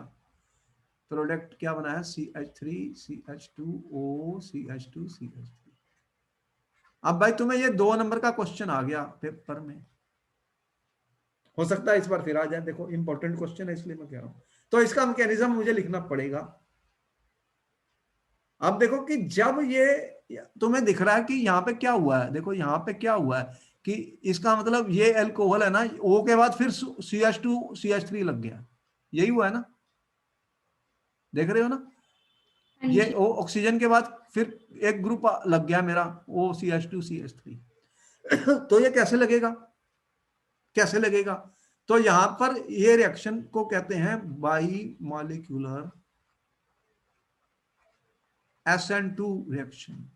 प्रोडक्ट क्या बना है, CH3CH2O CH2CH3। अब भाई तुम्हें ये 2 नंबर का क्वेश्चन आ गया पेपर में, हो सकता है इस बार फिर आ जाए। देखो इंपॉर्टेंट क्वेश्चन है इसलिए मैं कह रहा हूं। तो इसका मैकेनिज्म मुझे लिखना पड़ेगा। अब देखो कि जब ये तुम्हें दिख रहा है कि यहाँ पे क्या हुआ है, देखो यहाँ पे क्या हुआ है कि इसका मतलब ये एल्कोहल है ना, O के बाद फिर CH2CH3 लग गया, यही हुआ है ना, देख रहे हो ना, हाँ ये जी। O ऑक्सीजन के बाद फिर एक ग्रुप लग गया मेरा OCH2CH3। तो ये कैसे लगेगा, कैसे लगेगा, तो यहां पर ये रिएक्शन को कहते हैं बाई मॉलिक्यूलर SN2 रिएक्शन।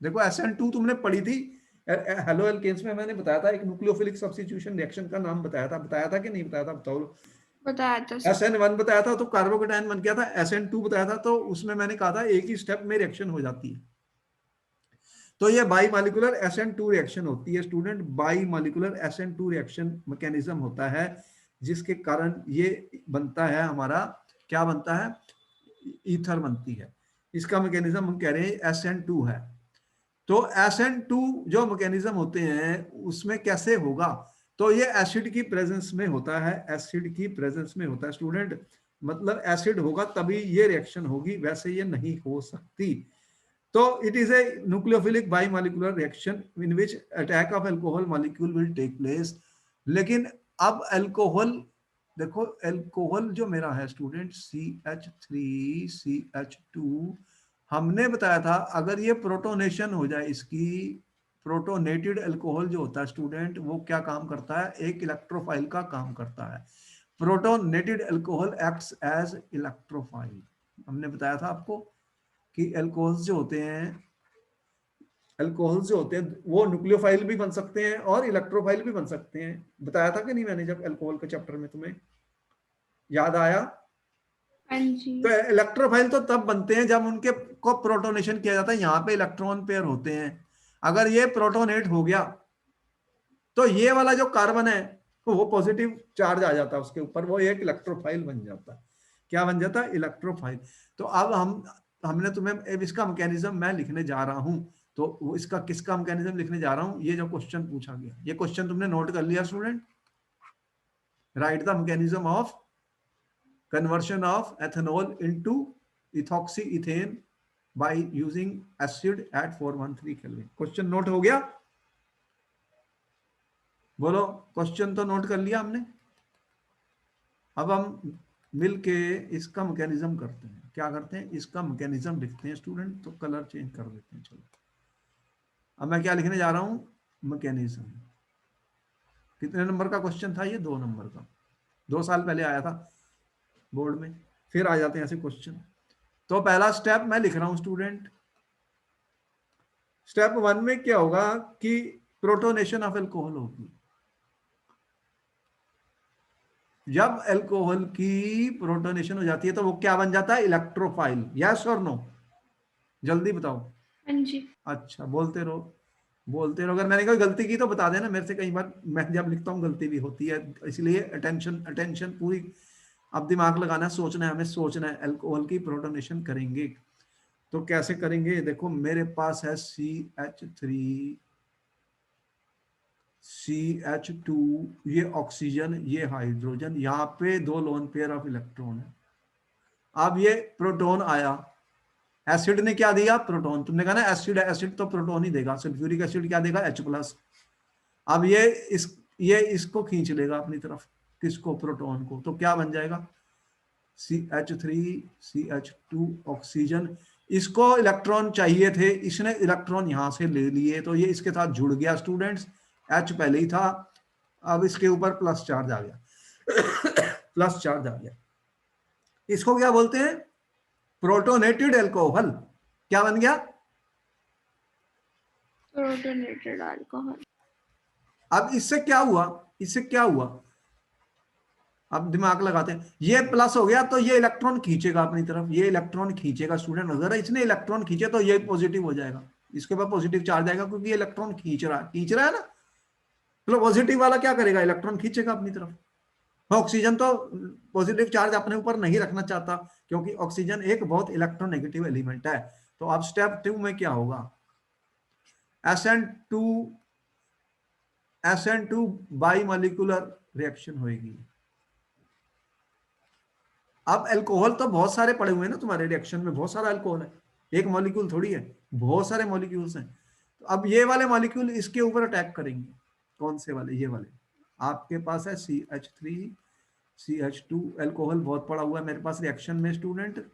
देखो SN2 तुमने पढ़ी थी हेलो एल्केन्स में, मैंने बताया था एक न्यूक्लियोफिलिक सब्स्टिट्यूशन रिएक्शन का नाम बताया था कि नहीं बताया था, बताओ। बताया था सर। SN1 बताया था तो कार्बोकेटायन बन गया था, SN2 बताया था तो उसमें मैंने कहा था एक ही स्टेप में रिएक्शन हो जाती है। तो ये बाई मॉलिक्यूलर SN2 रिएक्शन होती है student, by molecular SN2 reaction mechanism होता है जिसके कारण ये बनता है हमारा, क्या बनता है, ईथर बनती है। इसका मैकेनिज्म हम कह रहे हैं SN2 है। तो SN2 जो मैकेनिज्म होते हैं उसमें कैसे होगा, तो ये एसिड की प्रेजेंस में होता है, एसिड की प्रेजेंस में होता है स्टूडेंट, मतलब एसिड होगा तभी ये रिएक्शन होगी, वैसे ये नहीं हो सकती। तो it is a nucleophilic bimolecular reaction in which attack of alcohol molecule will take place. लेकिन अब अल्कोहल, देखो अल्कोहल जो मेरा है स्टूडेंट CH3CH2, हमने बताया था अगर ये प्रोटोनेशन हो जाए इसकी, प्रोटोनेटेड अल्कोहल जो होता है स्टूडेंट वो क्या काम करता है, एक इलेक्ट्रोफाइल का काम करता है। Protonated alcohol acts as electrophile. हमने बताया था आपको कि अल्कोहल्स जो होते हैं, अल्कोहल्स जो होते हैं वो न्यूक्लियोफाइल भी बन सकते हैं और इलेक्ट्रोफाइल भी बन सकते हैं। बताया था कि नहीं मैंने जब अल्कोहल के चैप्टर में, तुम्हें याद आया। हाँ जी। तो इलेक्ट्रोफाइल तो तब बनते हैं जब उनके को प्रोटोनेशन किया जाता है, यहाँ पे इलेक्ट्रॉन पेयर होते हैं। अगर ये प्रोटोनेट हो गया तो ये वाला जो कार्बन है वो पॉजिटिव चार्ज आ जाता है उसके ऊपर, वो एक इलेक्ट्रोफाइल बन जाता है। क्या बन जाता है, इलेक्ट्रोफाइल। तो अब हमने तुम्हें इसका मैकेनिज्म मैं लिखने जा रहा हूं, तो वो इसका किसका मैकेनिज्म लिखने जा रहा हूं, ये जो क्वेश्चन पूछा गया, ये क्वेश्चन तुमने नोट कर लिया student. Write the mechanism of conversion of ethanol into ethoxy ethane by using acid at 413 kelvin. Question note हो गया, बोलो क्वेश्चन तो नोट कर लिया हमने। अब हम मिलके इसका मैकेनिज्म करते हैं, क्या करते हैं, इसका मैकेनिज्म लिखते हैं स्टूडेंट। तो कलर चेंज कर देते हैं, चलो। अब मैं क्या लिखने जा रहा हूं, मैकेनिज्म। कितने नंबर का क्वेश्चन था ये, 2 नंबर का, 2 साल पहले आया था बोर्ड में, फिर आ जाते हैं ऐसे क्वेश्चन। तो पहला स्टेप मैं लिख रहा हूं स्टूडेंट। स्टेप 1 में क्या होगा कि प्रोटोनेशन ऑफ एल्कोहल होगी। जब अल्कोहल की प्रोटोनेशन हो जाती है तो वो क्या बन जाता है, इलेक्ट्रोफाइल। यस और नो, जल्दी बताओ। हाँ जी। अच्छा बोलते रहो, बोलते रहो। अगर मैंने कोई गलती की तो बता देना मेरे से, कई बार मैं जब लिखता हूँ गलती भी होती है, इसलिए अटेंशन अटेंशन पूरी। अब दिमाग लगाना है, सोचना है, हमें सोचना है। अल्कोहल की प्रोटोनेशन करेंगे तो कैसे करेंगे, देखो मेरे पास है CH3CH2, ये ऑक्सीजन, ये हाइड्रोजन, यहाँ पे 2 लोन पेयर ऑफ इलेक्ट्रॉन है। अब ये प्रोटॉन आया, एसिड ने क्या दिया, प्रोटॉन। तुमने कहा ना एसिड है, एसिड तो प्रोटॉन ही देगा। सल्फ्यूरिक एसिड क्या देगा, H+। अब ये इसको खींच लेगा अपनी तरफ, किसको, प्रोटॉन को। तो क्या बन जाएगा, CH3CH2 ऑक्सीजन। इसको इलेक्ट्रॉन चाहिए थे, इसने इलेक्ट्रॉन यहां से ले लिए तो ये इसके साथ जुड़ गया स्टूडेंट्स। H पहले ही था, अब इसके ऊपर प्लस चार्ज आ गया प्लस चार्ज आ गया। इसको क्या बोलते हैं, प्रोटोनेटेड एल्कोहल क्या बन गया? Protonated alcohol. अब इससे क्या हुआ, इससे क्या हुआ, अब दिमाग लगाते हैं। ये प्लस हो गया तो ये इलेक्ट्रॉन खींचेगा अपनी तरफ, ये इलेक्ट्रॉन खींचेगा स्टूडेंट, अगर इसने इलेक्ट्रॉन खींचे तो ये पॉजिटिव हो जाएगा, इसके ऊपर पॉजिटिव चार्ज आएगा क्योंकि ये इलेक्ट्रॉन खींच रहा है ना। तो पॉजिटिव वाला क्या करेगा, इलेक्ट्रॉन खींचेगा अपनी तरफ। ऑक्सीजन तो पॉजिटिव चार्ज अपने ऊपर नहीं रखना चाहता क्योंकि ऑक्सीजन एक बहुत इलेक्ट्रोनेगेटिव एलिमेंट है। तो अब स्टेप 2 में क्या होगा, SN2 SN2 बाईमोलिकुलर रिएक्शन होगी। अब अल्कोहल तो बहुत सारे पड़े हुए हैं ना तुम्हारे रिएक्शन में, बहुत सारा अल्कोहल है, एक मॉलिक्यूल थोड़ी है, बहुत सारे मॉलिक्यूल्स हैं। तो अब ये वाले मॉलिक्यूल इसके ऊपर अटैक करेंगे। कौन से वाले, ये वाले। आपके पास है CH3 CH2, अल्कोहल बहुत पड़ा हुआ है मेरे पास रिएक्शन में स्टूडेंट।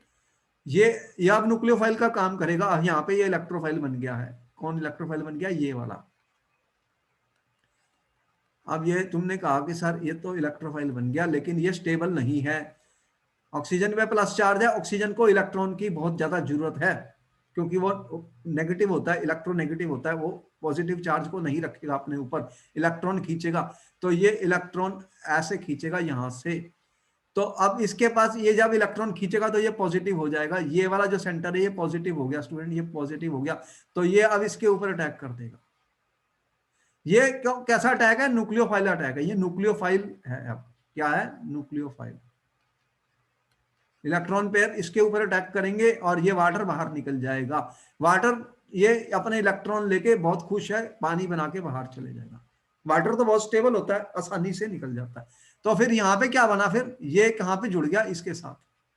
ये अब न्यूक्लियोफाइल का काम करेगा। यहाँ पे ये इलेक्ट्रोफाइल बन गया है। कौन इलेक्ट्रोफाइल बन गया, ये वाला। अब ये तुमने कहा कि सर ये तो इलेक्ट्रोफाइल बन गया लेकिन ये स्टेबल नहीं है। ऑक्सीजन में प्लस चार्ज है, ऑक्सीजन को इलेक्ट्रॉन की बहुत ज्यादा जरूरत है क्योंकि वो नेगेटिव होता है, इलेक्ट्रोनेगेटिव होता है, वो पॉजिटिव चार्ज को नहीं रखेगा अपने ऊपर, इलेक्ट्रॉन खींचेगा। तो ये इलेक्ट्रॉन ऐसे खींचेगा यहां से। तो अब इसके पास ये जब इलेक्ट्रॉन खींचेगा तो ये पॉजिटिव हो जाएगा, ये वाला जो सेंटर है ये पॉजिटिव हो गया स्टूडेंट, ये पॉजिटिव हो गया। तो ये अब इसके ऊपर अटैक कर देगा। ये कैसा अटैक है, न्यूक्लियोफाइल अटैक है, ये न्यूक्लियोफाइल है। अब क्या है, न्यूक्लियोफाइल। इलेक्ट्रॉन पेयर इसके ऊपर अटैक करेंगे और ये वाटर बाहर निकल जाएगा। वाटर ये अपने इलेक्ट्रॉन लेके बहुत खुश है, पानी बना के बाहर चले जाएगा। वाटर तो बहुत स्टेबल होता है, आसानी से निकल जाता है। तो फिर यहाँ पे क्या बना, फिर ये कहाँ पे जुड़ गया, इसके साथ,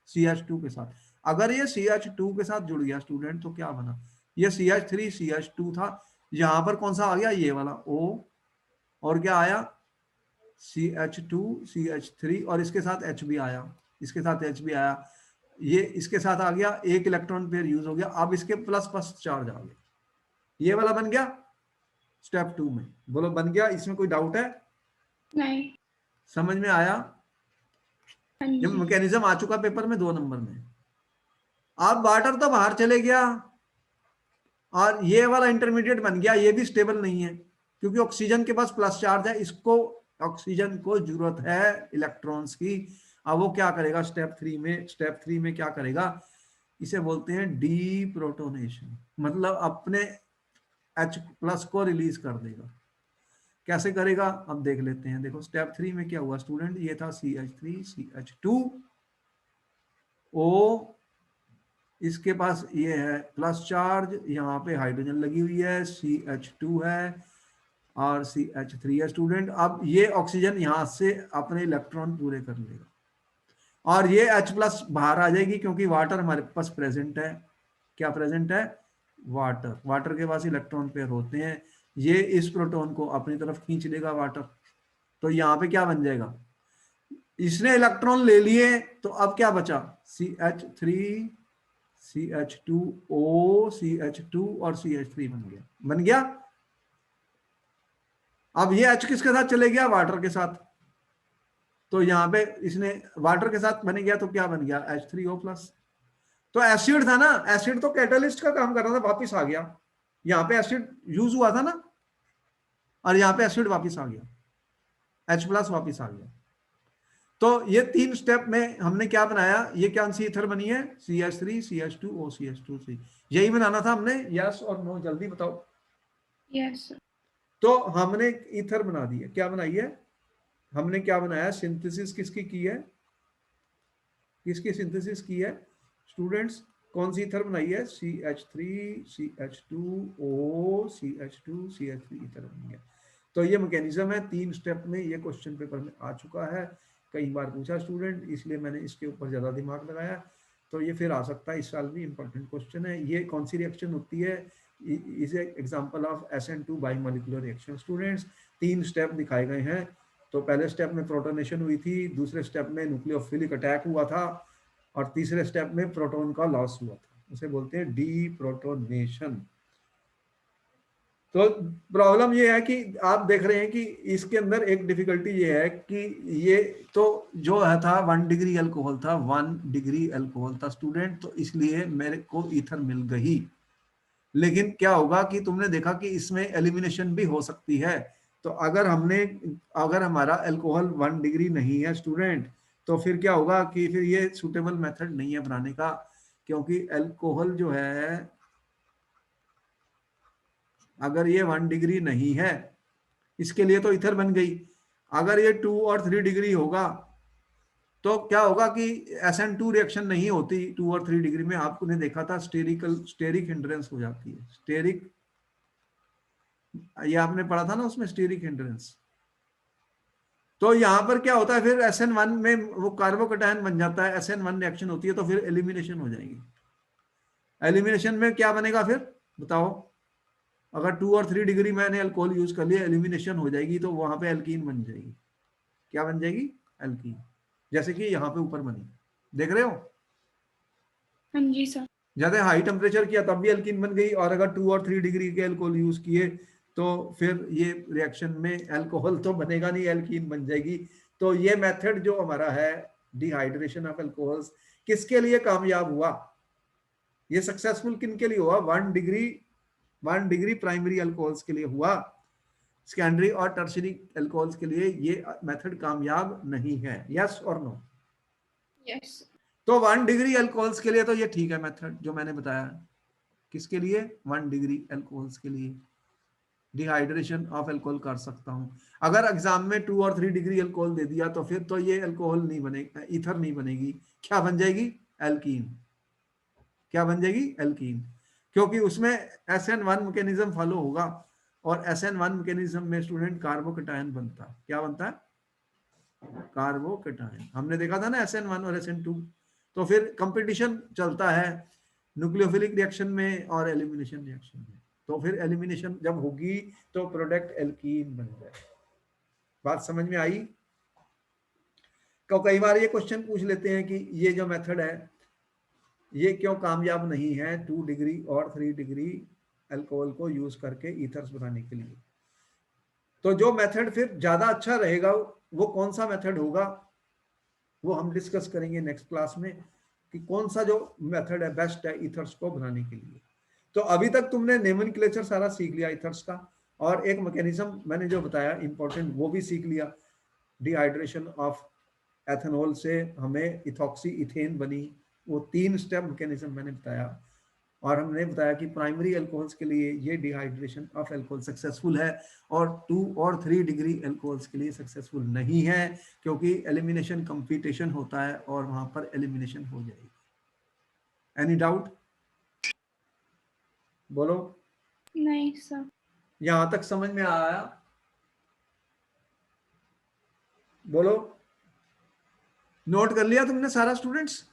CH2 के साथ। अगर ये CH2 के साथ जुड़ गया स्टूडेंट तो क्या बना, ये CH3 CH2 था, यहाँ पर कौन सा आ गया, ये वाला O, और क्या आया CH2 CH3, और इसके साथ H भी आया, इसके साथ H भी आया, ये इसके साथ आ गया, एक इलेक्ट्रॉन पेयर यूज हो गया। अब इसके प्लस प्लस चार्ज आ गया, ये वाला बन गया स्टेप 2 में। बोलो बन गया, इसमें कोई डाउट है? नहीं। समझ में आया? हाँ ये जी। मैकेनिज्म आ चुका पेपर में 2 नंबर में। अब वाटर तो बाहर चले गया और ये वाला इंटरमीडिएट बन गया, ये भी स्टेबल नहीं है क्योंकि ऑक्सीजन के पास प्लस चार्ज है, इसको ऑक्सीजन को जरूरत है इलेक्ट्रॉन्स की। अब वो क्या करेगा स्टेप 3 में, स्टेप 3 में क्या करेगा, इसे बोलते हैं डी प्रोटोनेशन, मतलब अपने H+ को रिलीज कर देगा। कैसे करेगा अब देख लेते हैं। देखो स्टेप 3 में क्या हुआ स्टूडेंट, ये था CH3 CH2 O, इसके पास ये है प्लस चार्ज, यहाँ पे हाइड्रोजन लगी हुई है, CH2 है और CH3 है स्टूडेंट। अब ये ऑक्सीजन यहाँ से अपने इलेक्ट्रॉन पूरे कर लेगा और ये H+ बाहर आ जाएगी क्योंकि वाटर हमारे पास प्रेजेंट है। क्या प्रेजेंट है, वाटर। वाटर के पास इलेक्ट्रॉन पेयर होते हैं, ये इस प्रोटॉन को अपनी तरफ खींच लेगा वाटर। तो यहाँ पे क्या बन जाएगा, इसने इलेक्ट्रॉन ले लिए, तो अब क्या बचा, CH3 CH2O CH2 और CH3 बन गया, बन गया। अब ये H किसके साथ चले गया, वाटर के साथ। तो यहाँ पे इसने वाटर के साथ बन गया तो क्या बन गया, H3O+। तो एसिड था ना, एसिड तो कैटलिस्ट का काम कर रहा था, वापिस आ गया। यहाँ पे एसिड यूज हुआ था ना और यहाँ पे एसिड वापिस आ गया, H+ वापिस आ गया। तो ये 3 स्टेप में हमने क्या बनाया, ये कौन सी ईथर बनी है, CH3 CH2O CH2 यही बनाना था हमने। यस और नो जल्दी बताओ। यस। तो हमने ईथर बना दी है, क्या बनाई है हमने, क्या बनाया, सिंथेसिस किसकी की है, किसकी सिंथेसिस की है स्टूडेंट्स, कौन सी ईथर बनाई है, CH3 CH2O CH2 CH3 ether बनी है। तो ये मैकेनिज्म है, 3 स्टेप में ये क्वेश्चन पेपर में आ चुका है, कई बार पूछा स्टूडेंट, इसलिए मैंने इसके ऊपर ज्यादा दिमाग लगाया। तो ये फिर आ सकता है इस साल भी, इंपॉर्टेंट क्वेश्चन है। ये कौन सी रिएक्शन होती है, is example of SN2 bimolecular reaction students. 3 step दिखाए गए हैं। तो पहले स्टेप में प्रोटोनेशन हुई थी, दूसरे स्टेप में न्यूक्लियोफिलिक अटैक हुआ था और तीसरे स्टेप में प्रोटॉन का लॉस हुआ था, उसे बोलते हैं डी प्रोटोनेशन। तो प्रॉब्लम ये है कि आप देख रहे हैं कि इसके अंदर एक डिफिकल्टी ये है कि ये तो जो है था 1 डिग्री अल्कोहल था, 1 डिग्री अल्कोहल था स्टूडेंट, तो इसलिए मेरे को ईथर मिल गई। लेकिन क्या होगा कि तुमने देखा कि इसमें एलिमिनेशन भी हो सकती है। तो अगर हमारा अल्कोहल 1 डिग्री नहीं है स्टूडेंट, तो फिर क्या होगा कि फिर ये सुटेबल मेथड नहीं है बनाने का, क्योंकि अल्कोहल जो है अगर ये 1 डिग्री नहीं है, इसके लिए तो इथर बन गई। अगर ये 2 और 3 डिग्री होगा तो क्या होगा कि SN2 रिएक्शन नहीं होती 2 और 3 डिग्री में। आपने देखा था स्टेरिक हिंड्रेंस हो जाती है, स्टेरिक, ये आपने पढ़ा था ना उसमें, स्टेरिक हिंड्रेंस। तो यहां पर क्या होता है फिर SN1 में वो कार्बोकैटायन बन जाता है, SN1 रिएक्शन होती है, तो फिर एलिमिनेशन हो जाएगी। एलिमिनेशन में क्या बनेगा फिर बताओ? अगर 2 और 3 डिग्री मैंने अल्कोहल यूज कर लिया, एलिमिनेशन हो जाएगी, तो वहां पे एल्कीन बन जाएगी। क्या बन जाएगी? एल्कीन, जैसे कि यहाँ पे ऊपर बनी, देख रहे हो? हाँ जी सर। ज्यादा हाई टेम्परेचर किया तब भी एल्कीन बन गई, और अगर 2 और 3 डिग्री के अल्कोहल यूज किए तो फिर ये रिएक्शन में अल्कोहल तो बनेगा नहीं, एल्कीन बन जाएगी। तो ये मेथड जो हमारा है डिहाइड्रेशन ऑफ अल्कोहल्स, किसके लिए कामयाब हुआ? ये सक्सेसफुल किन के लिए हुआ? 1 डिग्री प्राइमरी अल्कोहल्स के लिए हुआ। सेकेंडरी और टर्शरी अल्कोहल्स के लिए ये मेथड कामयाब नहीं है। यस और नो? यस। तो 1 डिग्री अल्कोहल्स के लिए तो ये ठीक है मेथड जो मैंने बताया। किसके लिए? 1 डिग्री अल्कोहल्स के लिए डिहाइड्रेशन ऑफ अल्कोहल कर सकता हूं। अगर एग्जाम में 2 और 3 डिग्री अल्कोहल दे दिया तो फिर तो ये अल्कोहल नहीं बनेगा, ईथर नहीं बनेगी। क्या बन जाएगी? एल्कीन। क्या बन जाएगी? एल्कीन, क्योंकि उसमें SN1 मैकेनिज्म फॉलो होगा, और SN1 मैकेनिज्म में स्टूडेंट कार्बोकैटायन बनता है। क्या बनता है? कार्बोकैटायन। हमने देखा था ना SN1 और SN2। तो फिर कंपटीशन चलता है न्यूक्लियोफिलिक रिएक्शन में और एलिमिनेशन रिएक्शन में। तो फिर एलिमिनेशन जब होगी तो प्रोडक्ट एल्कीन बन जाए। बात समझ में आई? तो कई बार ये क्वेश्चन पूछ लेते हैं कि ये जो मेथड है ये क्यों कामयाब नहीं है 2 डिग्री और 3 डिग्री अल्कोहल को यूज करके ईथर्स बनाने के लिए। तो जो मेथड फिर ज्यादा अच्छा रहेगा वो कौन सा मेथड होगा, वो हम डिस्कस करेंगे नेक्स्ट क्लास में, कि कौन सा जो मेथड है बेस्ट है ईथर्स को बनाने के लिए। तो अभी तक तुमने नोमेनक्लेचर सारा सीख लिया ईथर्स का, और एक मैकेनिज्म मैंने जो बताया इंपॉर्टेंट वो भी सीख लिया। डिहाइड्रेशन ऑफ एथेनॉल से हमें इथॉक्सी इथेन बनी, वो 3 स्टेप मैकेनिज्म मैंने बताया। और हमने बताया कि प्राइमरी अल्कोहल्स के लिए ये डिहाइड्रेशन ऑफ अल्कोहल सक्सेसफुल है, और 2 और 3 डिग्री अल्कोहल्स के लिए सक्सेसफुल नहीं है, क्योंकि एलिमिनेशन कंपटीशन होता है और वहां पर एलिमिनेशन हो जाएगी। Any doubt? बोलो। नहीं सर। यहां तक समझ में आया? बोलो। नोट कर लिया तुमने सारा स्टूडेंट्स?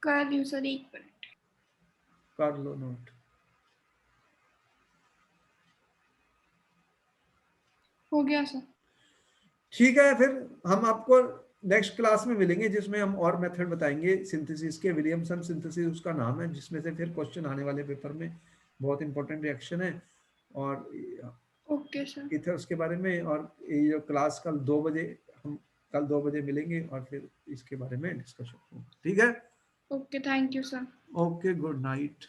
कर रही हूँ सर, 1 मिनट। कर लो नोट। हो गया सर। ठीक है, फिर हम आपको नेक्स्ट क्लास में मिलेंगे जिसमें हम और मेथड बताएंगे सिंथेसिस के। विलियमसन सिंथेसिस उसका नाम है, जिसमें से फिर क्वेश्चन आने वाले पेपर में, बहुत इंपॉर्टेंट रिएक्शन है। और ओके सर। ईथर्स के बारे में, और ये जो क्लास कल 2 बजे, हम कल 2 बजे मिलेंगे और फिर इसके बारे में डिस्कशन होगा। ठीक है? Okay, thank you sir. Okay, good night.